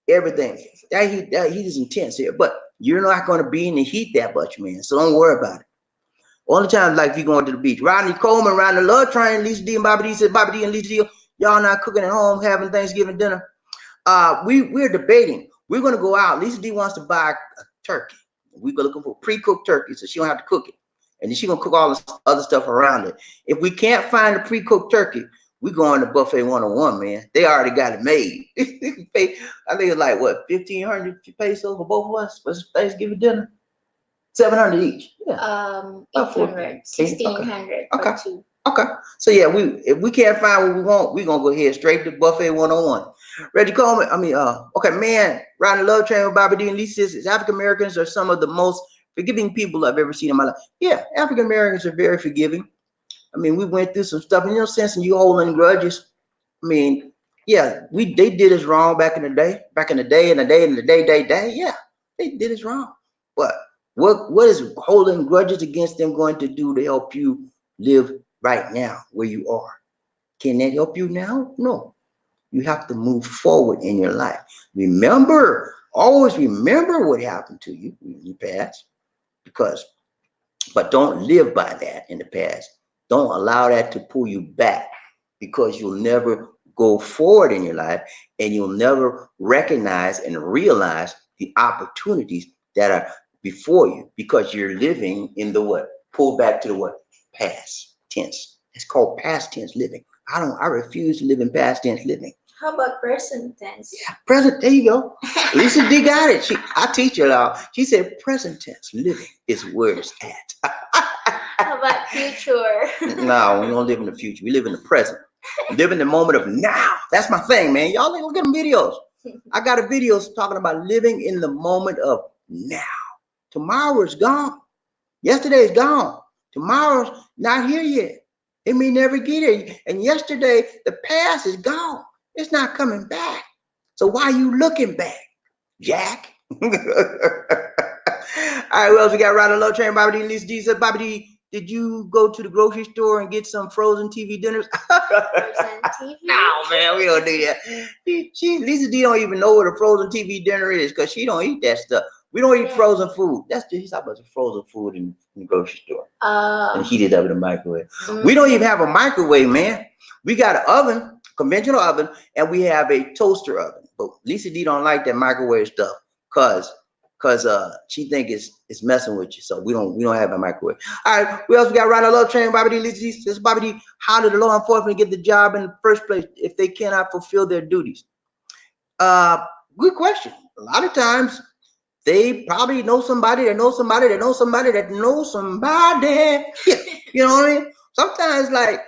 everything. That heat is intense here. But you're not going to be in the heat that much, man. So don't worry about it. Only time like if you're going to the beach. Rodney Coleman, riding the love train. Lisa D and Bobby D said, Bobby D and Lisa D, y'all not cooking at home, having Thanksgiving dinner. We're debating. We're going to go out. Lisa D wants to buy a turkey. We go looking for pre-cooked turkey, so she don't have to cook it. And then she's going to cook all the other stuff around it. If we can't find a pre-cooked turkey, we go on to Buffet 101, man. They already got it made. I think it's like, what, 1,500 pesos for both of us for Thanksgiving dinner? 700 each. Yeah. 800, 1,600 okay. for two. Okay. So yeah, if we can't find what we want, we're gonna go ahead straight to Buffet 101. Reggie Coleman, okay, man, riding the love train with Bobby D and Lisa says African Americans are some of the most forgiving people I've ever seen in my life. Yeah, African Americans are very forgiving. I mean, we went through some stuff, and sense, and you holding grudges. I mean, yeah, they did us wrong back in the day. Yeah, they did us wrong. But what is holding grudges against them going to do to help you live right now where you are? Can that help you now? No. You have to move forward in your life. Always remember what happened to you in the past, but don't live by that in the past. Don't allow that to pull you back, because you'll never go forward in your life, and you'll never recognize and realize the opportunities that are before you, because you're living in the what? Pull back to the what? Past tense. It's called past tense living. I refuse to live in past tense living. How about present tense? Yeah, present. There you go. Lisa D got it. I teach her all. She said present tense living is where it's at. How about future? No, we don't live in the future. We live in the present. We live in the moment of now. That's my thing, man. Y'all look at them videos. I got a video talking about living in the moment of now. Tomorrow is gone. Yesterday is gone. Tomorrow's not here yet. It may never get here. And yesterday, the past is gone. It's not coming back. So why are you looking back, Jack? All right, what else we got? Riding low train, Bobby D. Lisa D said, Bobby D, did you go to the grocery store and get some frozen TV dinners? Frozen TV? No, man, we don't do that. Lisa D don't even know what a frozen TV dinner is, because she don't eat that stuff. We don't eat frozen food. He's talking about the frozen food in the grocery store. And heat it up in the microwave. We don't even have a microwave, man. We got an oven, conventional oven, and we have a toaster oven. But Lisa D don't like that microwave stuff, because because she think it's messing with you. So we don't have a microwave. All right, we also got Ronald Love Train, Bobby D. This Bobby D. How did the law enforcement get the job in the first place if they cannot fulfill their duties? Uh, Good question. A lot of times they probably know somebody that knows somebody that knows somebody that knows somebody. Yeah, you know what I mean? Sometimes like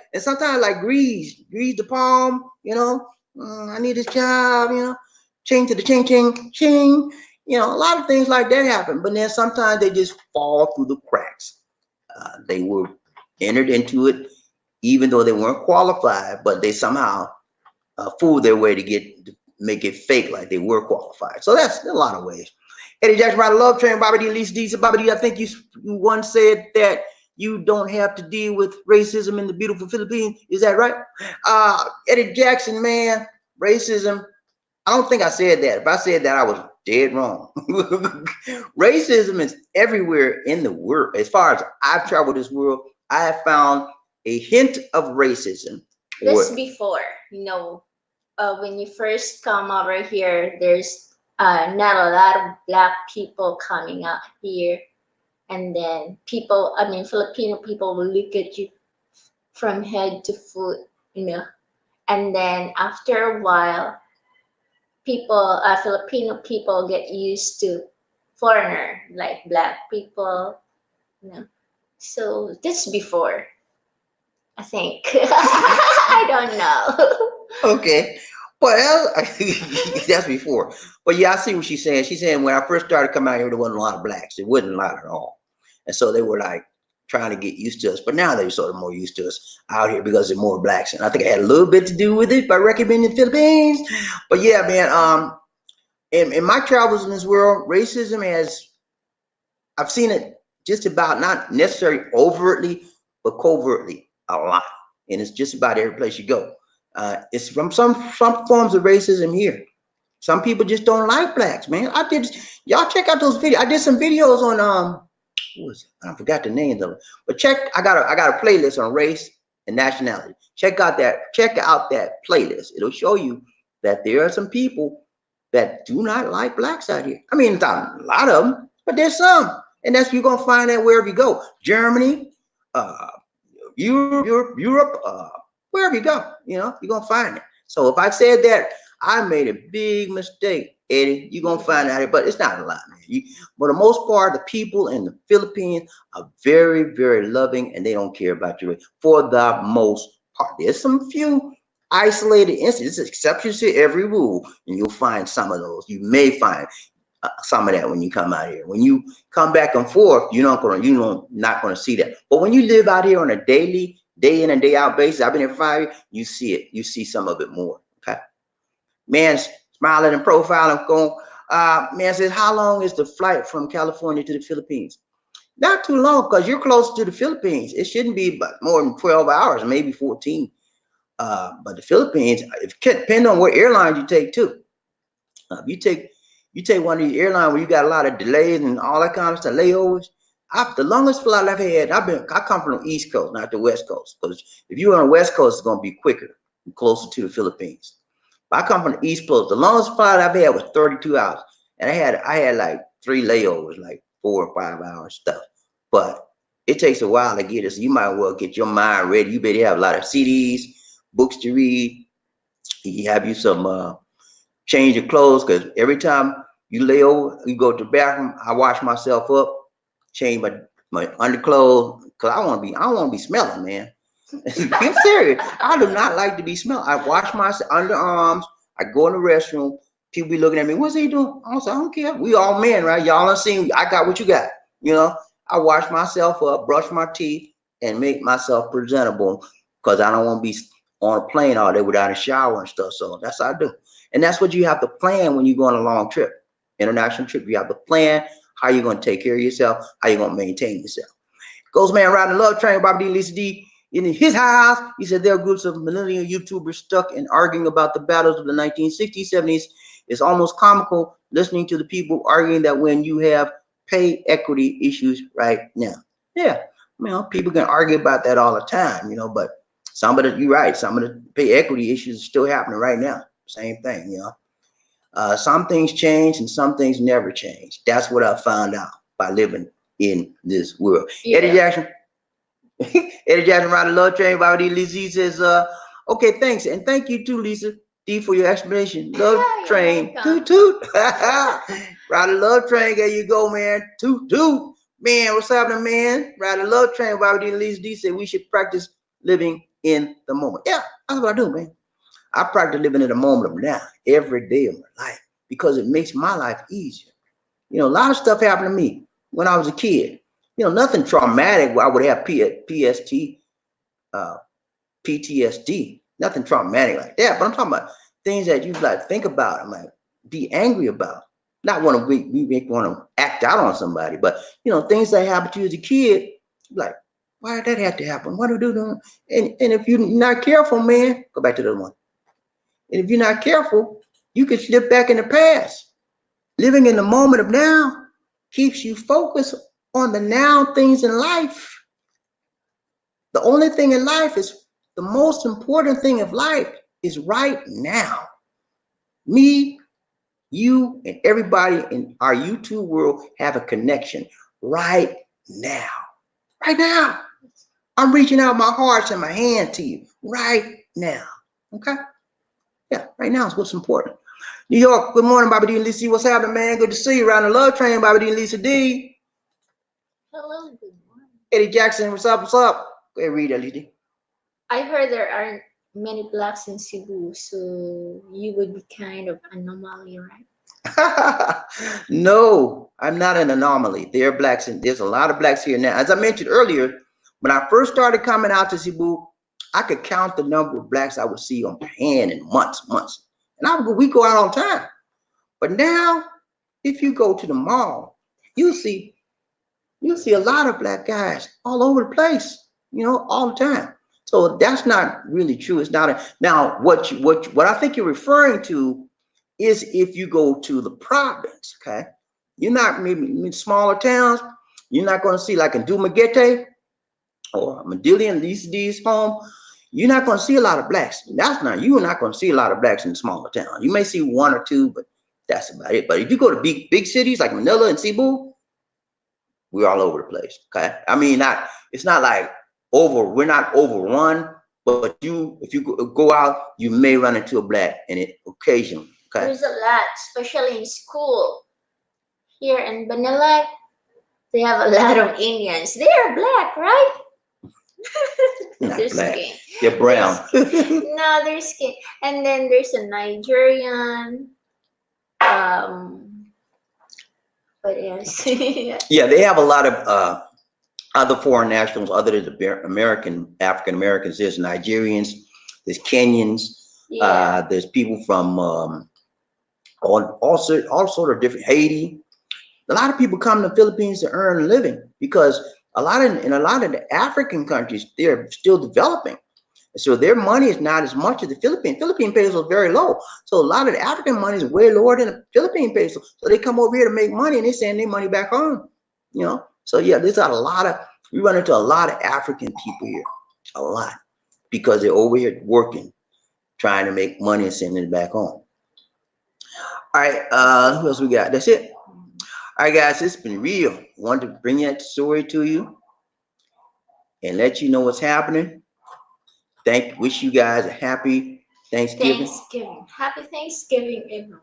grease the palm, I need this job, ching to the ching ching ching. A lot of things like that happen, but then sometimes they just fall through the cracks. They were entered into it even though they weren't qualified, but they somehow fooled their way to make it fake like they were qualified. So that's a lot of ways. Eddie Jackson, Ride the Love Train, Bobby D, Lisa D. So Bobby D, I think you once said that you don't have to deal with racism in the beautiful Philippines. Is that right? Eddie Jackson, man, racism. I don't think I said that. If I said that, I was dead wrong. Racism is everywhere in the world. As far as I've traveled this world, I have found a hint of racism. This before, when you first come over here, there's not a lot of black people coming up here. And then Filipino people will look at you from head to foot. And then after a while, Filipino people get used to foreigner, like black people. So this before, I think. I don't know. Okay. Well, that's before. But yeah, I see what she's saying. She's saying when I first started coming out here, there wasn't a lot of blacks. There wasn't a lot at all. And so they were like trying to get used to us. But now they're sort of more used to us out here because there are more blacks. And I think it had a little bit to do with it by recommending the Philippines. But yeah, man, in my travels in this world, racism I've seen it just about not necessarily overtly, but covertly a lot. And it's just about every place you go. It's from some forms of racism here. Some people just don't like blacks, man. Y'all check out those videos. I did some videos on what was it? I forgot the names of it. But I got a playlist on race and nationality. Check out that playlist. It'll show you that there are some people that do not like blacks out here. I mean, it's not a lot of them, but there's some. And you're gonna find that wherever you go. Germany, Europe, wherever you go, you're gonna find it. So if I said that, I made a big mistake, Eddie. You're gonna find out, but it's not a lot, man. For the most part, the people in the Philippines are very, very loving, and they don't care about you for the most part. There's some few isolated instances, exceptions to every rule, and you'll find some of those. You may find some of that when you come out here. When you come back and forth, you're not gonna see that. But when you live out here on a daily, day in and day out basis, I've been here for 5 years, you see it. You see some of it more. Okay. Man, smiling and profiling, going. Man says, how long is the flight from California to the Philippines? Not too long, because you're close to the Philippines. It shouldn't be but more than 12 hours, maybe 14. But the Philippines, it depends on what airline you take too. You take one of these airlines where you got a lot of delays and all that kind of stuff, layovers. The longest flight I've had, I come from the East Coast, not the West Coast. Because if you're on the West Coast, it's gonna be quicker and closer to the Philippines. But I come from the East Coast. The longest flight I've had was 32 hours, and I had like 3 layovers, like 4 or 5 hours stuff. But it takes a while to get it, so you might well get your mind ready. You better have a lot of CDs, books to read. You have you some change your clothes, because every time you lay over, you go to the bathroom, I wash myself up, change my underclothes, because I don't want to be smelling, man. I'm serious. I do not like to be smelling. I wash my underarms. I go in the restroom. People be looking at me. What's he doing? I don't care. We all men, right? Y'all done seen. I got what you got. I wash myself up, brush my teeth, and make myself presentable, because I don't want to be on a plane all day without a shower and stuff. So that's what I do. And that's what you have to plan when you go on a long trip, international trip. You have to plan how you're going to take care of yourself, how you're going to maintain yourself. Ghost Man riding the love train, Bobby D, Lisa D. In his house, he said there are groups of millennial YouTubers stuck and arguing about the battles of the 1960s, 70s. It's almost comical listening to the people arguing that when you have pay equity issues right now. Yeah, people can argue about that all the time, but you're right. Some of the pay equity issues are still happening right now. Same thing, Some things change and some things never change. That's what I found out by living in this world. Yeah. Eddie Jackson, Eddie Jackson ride the love train. Bobby D. Lisa says, okay, thanks. And thank you too, Lisa D, for your explanation. Love train. Toot toot. Ride the love train. There you go, man. Toot toot. Man, what's happening, man? Ride the love train. Bobby D. and Lisa D said we should practice living in the moment. Yeah, that's what I do, man. I practice living in the moment of now every day of my life because it makes my life easier. You know, a lot of stuff happened to me when I was a kid. You know, nothing traumatic where I would have PTSD, nothing traumatic like that. But I'm talking about things that you like think about and like be angry about. Not want to we want to act out on somebody, but you know, things that happened to you as a kid, like, why did that have to happen? What do you do? And if you're not careful, man, go back to the other one. And if you're not careful, you can slip back in the past. Living in the moment of now keeps you focused on the now things in life. The only thing in life is the most important thing of life is right now. Me, you, and everybody in our YouTube world have a connection right now. Right now. I'm reaching out my heart and my hand to you right now. Okay? Yeah, right now is what's important. New York, good morning, Bobby D and Lisa D. What's happening, man? Good to see you around the love train, Bobby D and Lisa D. Hello, good morning. Eddie Jackson, what's up? What's up? Go ahead, read that, Lisa D. I heard there aren't many blacks in Cebu, so you would be kind of anomaly, right? No, I'm not an anomaly. There are blacks, and there's a lot of blacks here now. As I mentioned earlier, when I first started coming out to Cebu, I could count the number of blacks I would see on my hand in months. And we go out all the time. But now, if you go to the mall, you'll see a lot of black guys all over the place, you know, all the time. So that's not really true. It's not now what I think you're referring to is if you go to the province, okay? You're not maybe in smaller towns, you're not going to see like in Dumaguete or Medellin, these home, you're not going to see a lot of blacks. You're not going to see a lot of blacks in smaller towns. You may see one or two, but that's about it. But if you go to big cities like Manila and Cebu, we're all over the place. Okay. I mean, it's not like we're not overrun, but if you go out, you may run into a black in it occasionally. Okay. There's a lot, especially in school. Here in Manila, they have a lot of Indians. They are black, right? Not Their black. skin. They're brown. No, their skin. And then there's a Nigerian. What else? Yeah, they have a lot of other foreign nationals other than the African Americans. There's Nigerians, there's Kenyans, Yeah. there's people from all sort of different Haiti. A lot of people come to the Philippines to earn a living because in a lot of the African countries, they're still developing. So their money is not as much as the Philippine. Philippine peso is very low. So a lot of the African money is way lower than the Philippine peso. So they come over here to make money and they send their money back home. You know? So yeah, we run into a lot of African people here. A lot. Because they're over here working, trying to make money and sending it back home. All right, who else we got? That's it. All right, guys, it's been real. Wanted to bring that story to you and let you know what's happening. Wish you guys a happy Thanksgiving. Happy Thanksgiving, everyone.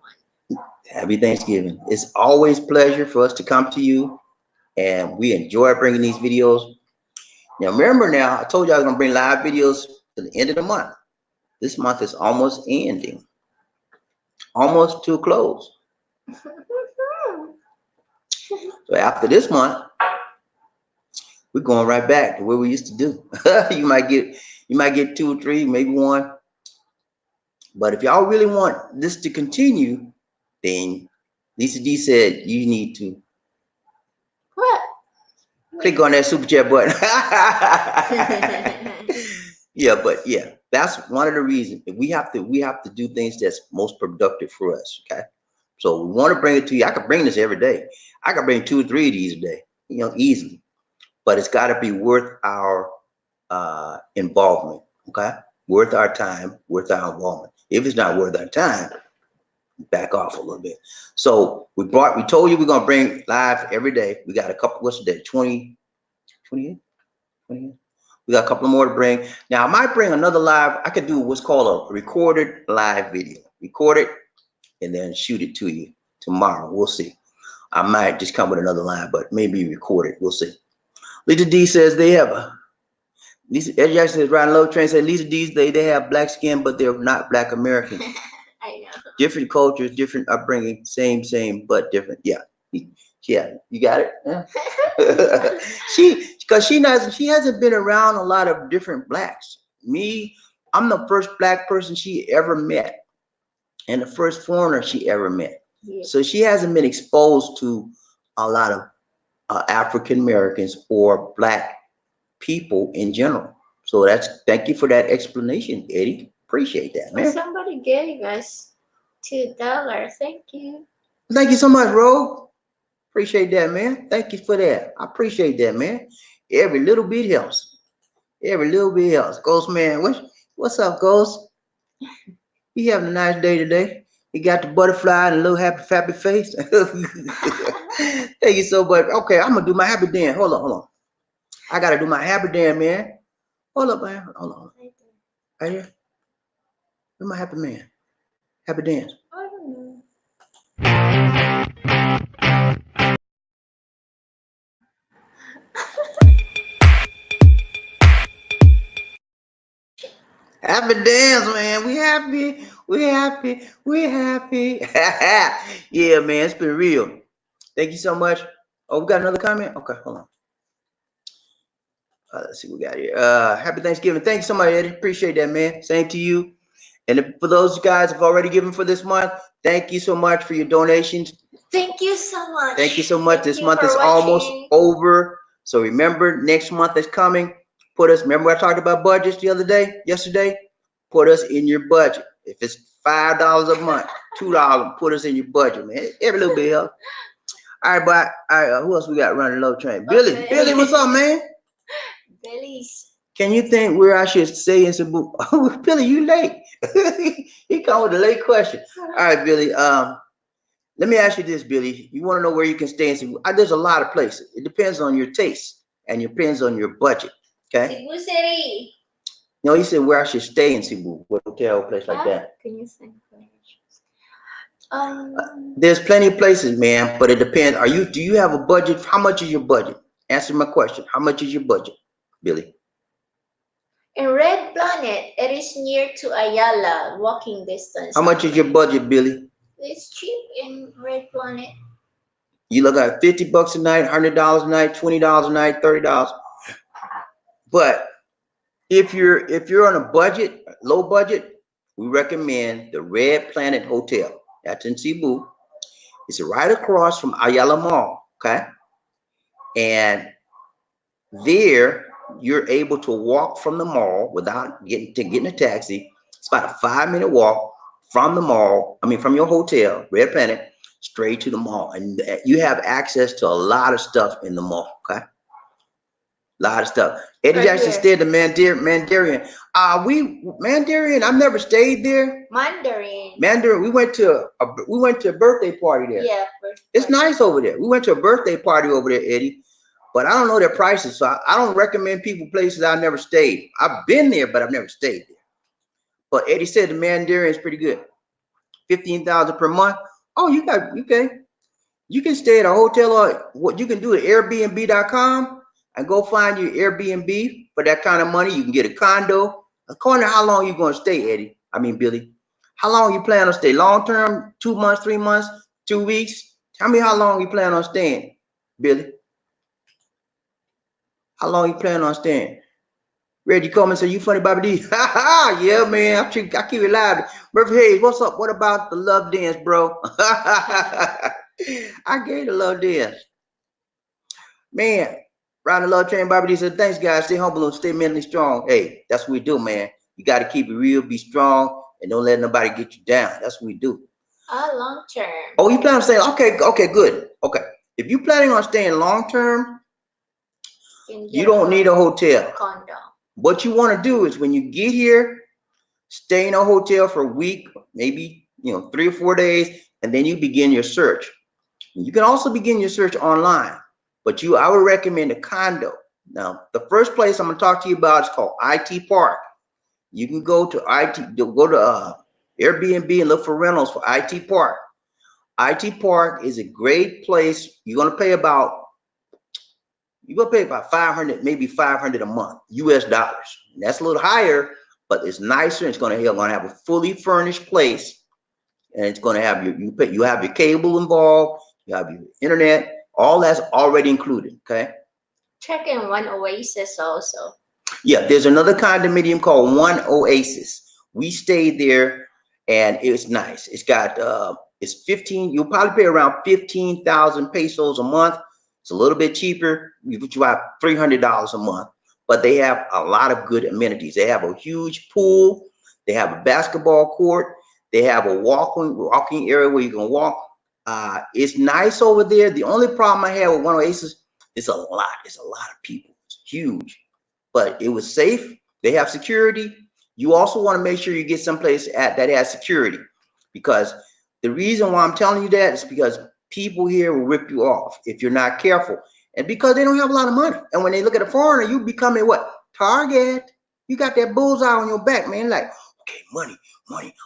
Happy Thanksgiving. It's always a pleasure for us to come to you, and we enjoy bringing these videos. Now, remember I told you I was going to bring live videos to the end of the month. This month is almost ending, almost to a close. So after this month, we're going right back to where we used to do. You might get 2 or 3, maybe 1. But if y'all really want this to continue, then Lisa D said you need to click on that super chat button. Yeah, that's one of the reasons we have to do things that's most productive for us. Okay, so we want to bring it to you. I could bring this every day. I could bring 2 or 3 of these a day, you know, easily. But it's got to be worth our involvement. Okay, worth our time, worth our involvement. If it's not worth our time, back off a little bit. So we told you we're gonna bring live every day. We got a couple, what's the day? 20, 28? 28? We got a couple more to bring. Now I might bring another live. I could do what's called a recorded live video. Record it and then shoot it to you tomorrow. We'll see. I might just come with another line, but maybe record it. We'll see. Lisa D says they have a Lisa Ed Jackson is riding low train said Lisa D's they have black skin, but they're not black Americans. I know. Different cultures, different upbringing, same, but different. Yeah. Yeah, you got it. Yeah. she hasn't been around a lot of different blacks. Me, I'm the first black person she ever met, and the first foreigner she ever met. Yeah. So she hasn't been exposed to a lot of African Americans or black people in general. So thank you for that explanation, Eddie. Appreciate that, man. Somebody gave us $2. Thank you. Thank you so much, Rogue. Appreciate that, man. Thank you for that. I appreciate that, man. Every little bit helps. Every little bit helps. Ghost man, what's up, Ghost? You having a nice day today? You got the butterfly and a little happy face. Thank you so much. Okay, I'm gonna do my happy dance. Hold on. I gotta do my happy dance, man. Hold up, man. Hold on. Right here. Where's my happy man? Happy dance. I don't know. Happy dance, man. We happy. We happy. We happy. Yeah, man. It's been real. Thank you so much. Oh, we got another comment? Okay, hold on. Let's see what we got here. Happy Thanksgiving. Thank you so much, Eddie. Appreciate that, man. Same to you. And for those guys who have already given for this month, thank you so much for your donations. Thank you so much. Thank you so much. Thank this you month for is watching. almost over. So remember, next month is coming. Remember I talked about budgets yesterday? Put us in your budget. If it's $5 a month, $2, put us in your budget, man. Every little bit helps. All right, but who else we got running low train? Okay. Billy, what's up, man? Billy's. Can you think where I should stay in Cebu? Oh, Billy, you late. He come with a late question. All right, Billy. Let me ask you this, Billy. You want to know where you can stay in Cebu? There's a lot of places. It depends on your taste and it depends on your budget. Okay. Cebu City. No, he said where I should stay in Cebu, what hotel, place like that. Can you think? There's plenty of places, man, but it depends. Do you have a budget? How much is your budget? Answer my question. How much is your budget, Billy? In Red Planet, it is near to Ayala, walking distance. How much is your budget, Billy? It's cheap in Red Planet. You look at $50 a night, $100 a night, $20 a night, $30. But if you're on a budget, low budget, we recommend the Red Planet Hotel. That's in Cebu. It's right across from Ayala Mall. Okay, and there you're able to walk from the mall without getting a taxi. It's about a 5-minute walk from the mall. From your hotel, Red Planet, straight to the mall, and you have access to a lot of stuff in the mall. Okay, a lot of stuff. Eddie Jackson stayed the Mandarin. Mandarin. I've never stayed there. Mandarin. We went to a birthday party there. Yeah, it's nice over there. We went to a birthday party over there, Eddie. But I don't know their prices, so I don't recommend people places I've never stayed. I've been there, but I've never stayed there. But Eddie said the Mandarin is pretty good. $15,000 per month. Oh, you can stay at a hotel, or what you can do at Airbnb.com and go find your Airbnb for that kind of money. You can get a condo. According to how long you're going to stay, Billy. How long you plan on stay? Long term, 2 months, 3 months, 2 weeks. Tell me how long you plan on staying, Billy. How long you plan on staying? Reggie Coleman said, "You funny, Bobby D." Yeah, man. I keep it live. Murphy Hayes, what's up? What about the love dance, bro? I gave the love dance. Man, Round the Love Train, Bobby D said, "Thanks, guys. Stay humble and stay mentally strong." Hey, that's what we do, man. You got to keep it real, be strong, and don't let nobody get you down. That's what we do. Long term. Oh, you plan on staying? Okay, good. Okay. If you planning on staying long term, you don't need a hotel. Condo. What you want to do is when you get here, stay in a hotel for a week, maybe 3 or 4 days, and then you begin your search. You can also begin your search online, but I would recommend a condo. Now, the first place I'm going to talk to you about is called IT Park. You can go to Airbnb and look for rentals for IT Park. IT Park is a great place. You're gonna pay about 500, maybe 500 a month, US dollars. And that's a little higher, but it's nicer. It's gonna have a fully furnished place, and it's gonna have you have your cable involved, you have your internet, all that's already included. Okay. Check in One Oasis also. Yeah, there's another condominium called One Oasis. We stayed there, and it's nice. It's got it's 15. You'll probably pay around 15,000 pesos a month. It's a little bit cheaper. You have $300 a month, but they have a lot of good amenities. They have a huge pool. They have a basketball court. They have a walking area where you can walk. It's nice over there. The only problem I have with One Oasis is a lot. It's a lot of people. It's huge, but it was safe. They have security. You also want to make sure you get someplace that has security, because the reason why I'm telling you that is because people here will rip you off if you're not careful, and because they don't have a lot of money. And when they look at a foreigner, you becoming what? Target. You got that bullseye on your back, man. Like, okay, money,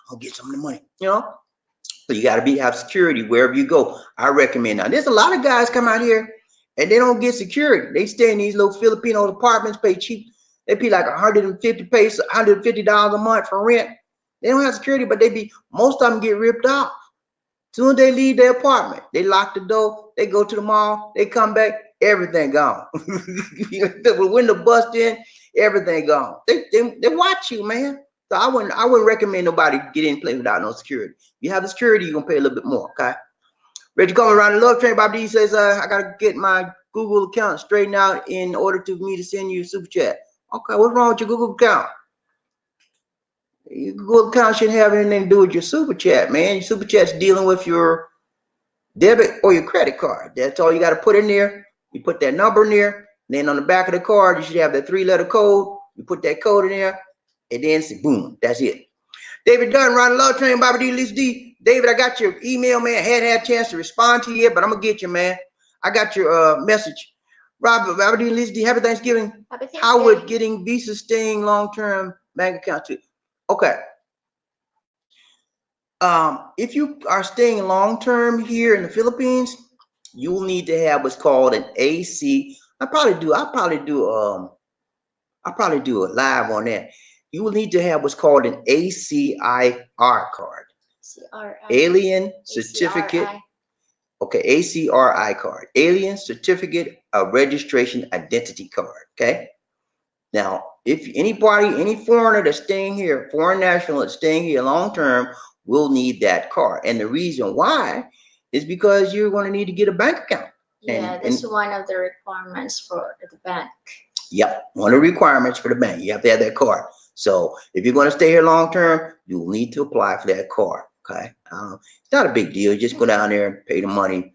I'll get some of the money, So you got to have security wherever you go. I recommend. Now, there's a lot of guys come out here and they don't get security. They stay in these little Filipino apartments, pay cheap. They pay like $150 a month for rent. They don't have security, but most of them get ripped off. Soon as they leave their apartment, they lock the door, they go to the mall, they come back, everything gone. The window bust in, everything gone. They watch you, man. So I wouldn't recommend nobody get in place without no security. If you have the security, you're gonna pay a little bit more, okay? Reggie coming around the love train. Bobby D says, I gotta get my Google account straightened out in order for me to send you a super chat. Okay, what's wrong with your Google account? Your Google account shouldn't have anything to do with your super chat, man. Your super chat's dealing with your debit or your credit card. That's all you got to put in there. You put that number in there. Then on the back of the card, you should have that 3-letter code. You put that code in there, and then boom, that's it. David Dunn, Ron Love Train, Bobby D, Lisa D. David, I got your email, man. I hadn't had a chance to respond to you yet, but I'm gonna get you, man. I got your message. Robert D, Lisa D, happy Thanksgiving. Happy Thanksgiving. How would getting visa staying long-term bank account too? Okay. If you are staying long-term here in the Philippines, you will need to have what's called an AC. I'll probably do a live on that. You will need to have what's called an ACIR card. Alien Certificate. Okay, ACRI card. Alien Certificate of Registration Identity card. Okay. Now, if any foreigner that's staying here, foreign national that's staying here long-term, will need that card. And the reason why is because you're going to need to get a bank account. Yeah, that's one of the requirements for the bank. Yep, one of the requirements for the bank. You have to have that card. So if you're going to stay here long-term, you'll need to apply for that card. Okay. It's not a big deal. You just go down there, pay the money,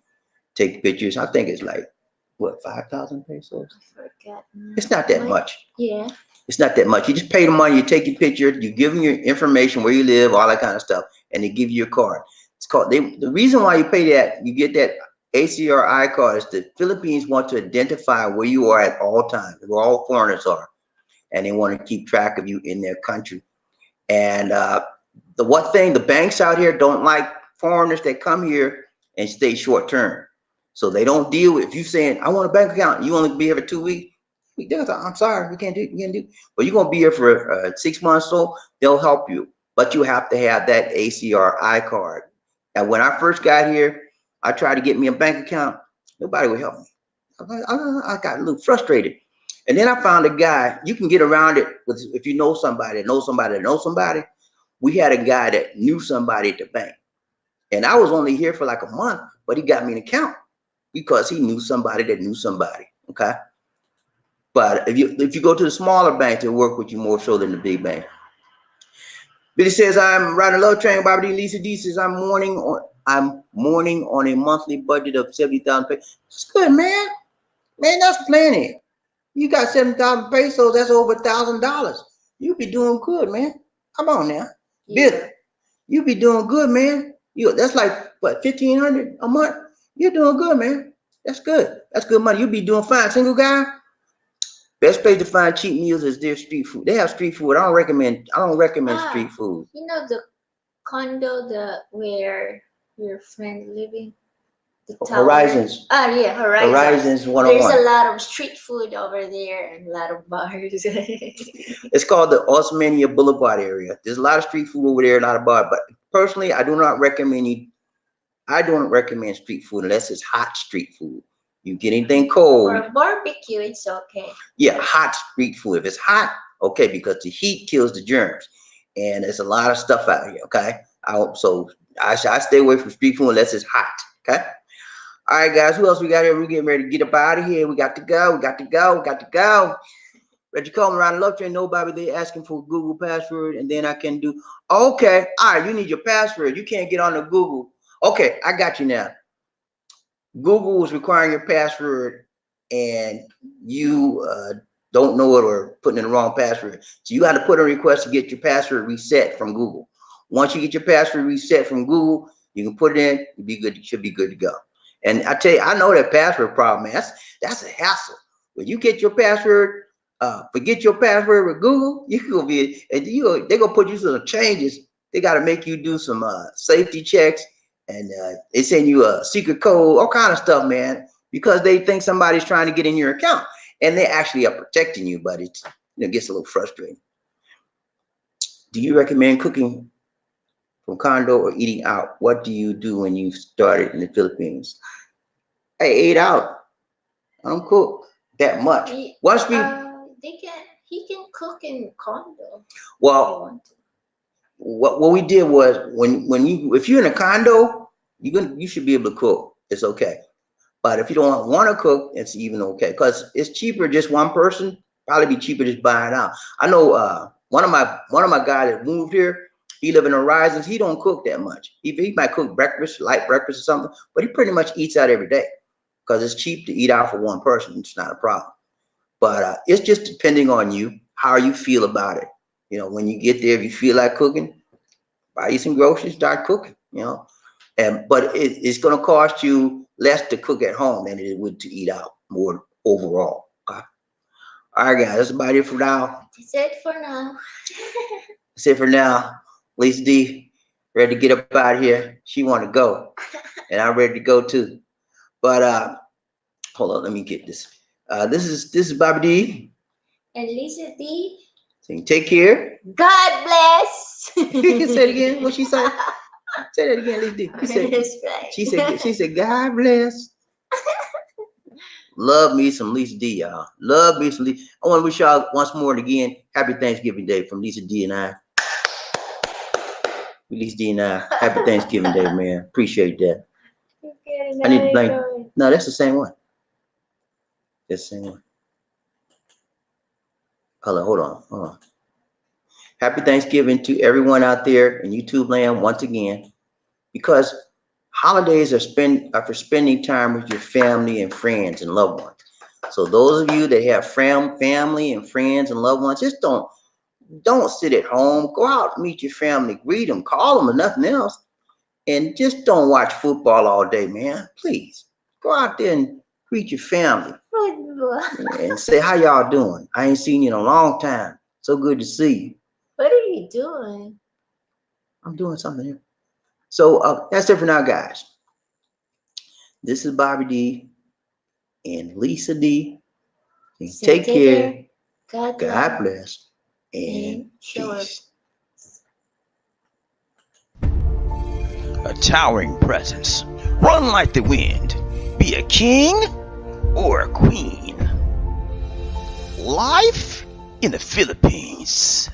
take pictures. I think it's like, what, 5,000 pesos? I forget. It's not that much. Yeah. It's not that much. You just pay the money, you take your picture, you give them your information, where you live, all that kind of stuff, and they give you a card. It's called, the reason why you pay that, you get that ACRI card is the Philippines want to identify where you are at all times, where all foreigners are, and they want to keep track of you in their country. And the banks out here don't like foreigners that come here and stay short term. So they don't deal with, if you saying, I want a bank account, you only be here for 2 weeks. I'm sorry, we can't do it. But you're gonna be here for 6 months, so they'll help you. But you have to have that ACRI card. And when I first got here, I tried to get me a bank account. Nobody would help me. I got a little frustrated. And then I found a guy. You can get around it if you know somebody that knows somebody that knows somebody. We had a guy that knew somebody at the bank, and I was only here for like a month, but he got me an account because he knew somebody that knew somebody. Okay. But if you go to the smaller banks, they'll work with you more so than the big bank. Billy says, I'm riding a love train. Bobby D. Lisa D says, I'm mourning on a monthly budget of 70,000 pesos. That's good, man. Man, that's plenty. You got 7,000 pesos. That's over $1,000. You be doing good, man. Come on now. Yeah. Billy, You be doing good, man. That's like what, 1,500 a month? You're doing good, man. That's good. That's good money. You be doing fine. Single guy. Best place to find cheap meals is their street food. They have street food. I don't recommend street food. You know the condo where your friend living? The tower. Horizons. Yeah, Horizons. Horizons 101. There's a lot of street food over there and a lot of bars. It's called the Osmania Boulevard area. There's a lot of street food over there, a lot of bars. But personally, I don't recommend street food unless it's hot street food. You get anything cold or barbecue, it's okay. Yeah, hot street food. If it's hot, okay, because the heat kills the germs, and there's a lot of stuff out here. Okay, I stay away from street food unless it's hot. Okay. All right, guys. Who else we got here? We're getting ready to get up out of here. We got to go. Reggie Coleman around the love train. Nobody. They asking for Google password, and then I can do. Okay. All right. You need your password. You can't get on the Google. Okay, I got you now. Google was requiring your password, and you don't know it or putting in the wrong password. So you got to put a request to get your password reset from Google. Once you get your password reset from Google, you can put it in. You'll be good. You should be good to go. And I tell you, I know that password problem, man. That's a hassle. When you get your password, forget your password with Google, they're gonna put you some changes. They got to make you do some safety checks. And they send you a secret code, all kind of stuff, man, because they think somebody's trying to get in your account, and they actually are protecting you. But it gets a little frustrating. Do you recommend cooking from condo or eating out? What do you do when you started in the Philippines? I ate out. I don't cook that much. He can cook in condo. Well, what we did was if you're in a condo, you should be able to cook. It's okay. But if you don't want to cook, it's even okay, because it's cheaper just one person. Probably be cheaper just buying out. I know one of my guys that moved here. He live in Horizons. He don't cook that much. He might cook breakfast, light breakfast or something, but he pretty much eats out every day because it's cheap to eat out for one person. It's not a problem. But it's just depending on you, how you feel about it. When you get there, if you feel like cooking, buy you some groceries, start cooking. But it's going to cost you less to cook at home than it would to eat out more overall. Okay? All right, guys, that's about it for now. That's it for now. That's it for now. Lisa D, ready to get up out of here. She want to go, and I'm ready to go too. But hold on, let me get this. This is Bobby D. And Lisa D. Saying, take care. God bless. Say it again. What she say? Say that again, Lisa D. She said, God bless. Love me some Lisa D, y'all. Love me some Lisa. I want to wish y'all once more again, happy Thanksgiving Day from Lisa D and I. Lisa D and I. Happy Thanksgiving Day, man. Appreciate that. I need to blank. No, that's the same one. That's the same one. Hold on. Happy Thanksgiving to everyone out there in YouTube land once again, because holidays are for spending time with your family and friends and loved ones. So those of you that have family and friends and loved ones, just don't sit at home. Go out, meet your family, greet them, call them, or nothing else, and just don't watch football all day, man. Please go out there and greet your family and say how y'all doing. I ain't seen you in a long time. So good to see you. What are you doing? I'm doing something here. So that's it for now, guys. This is Bobby D and Lisa D. Take care. God bless. And peace. A towering presence. Run like the wind. Be a king or a queen. Life in the Philippines.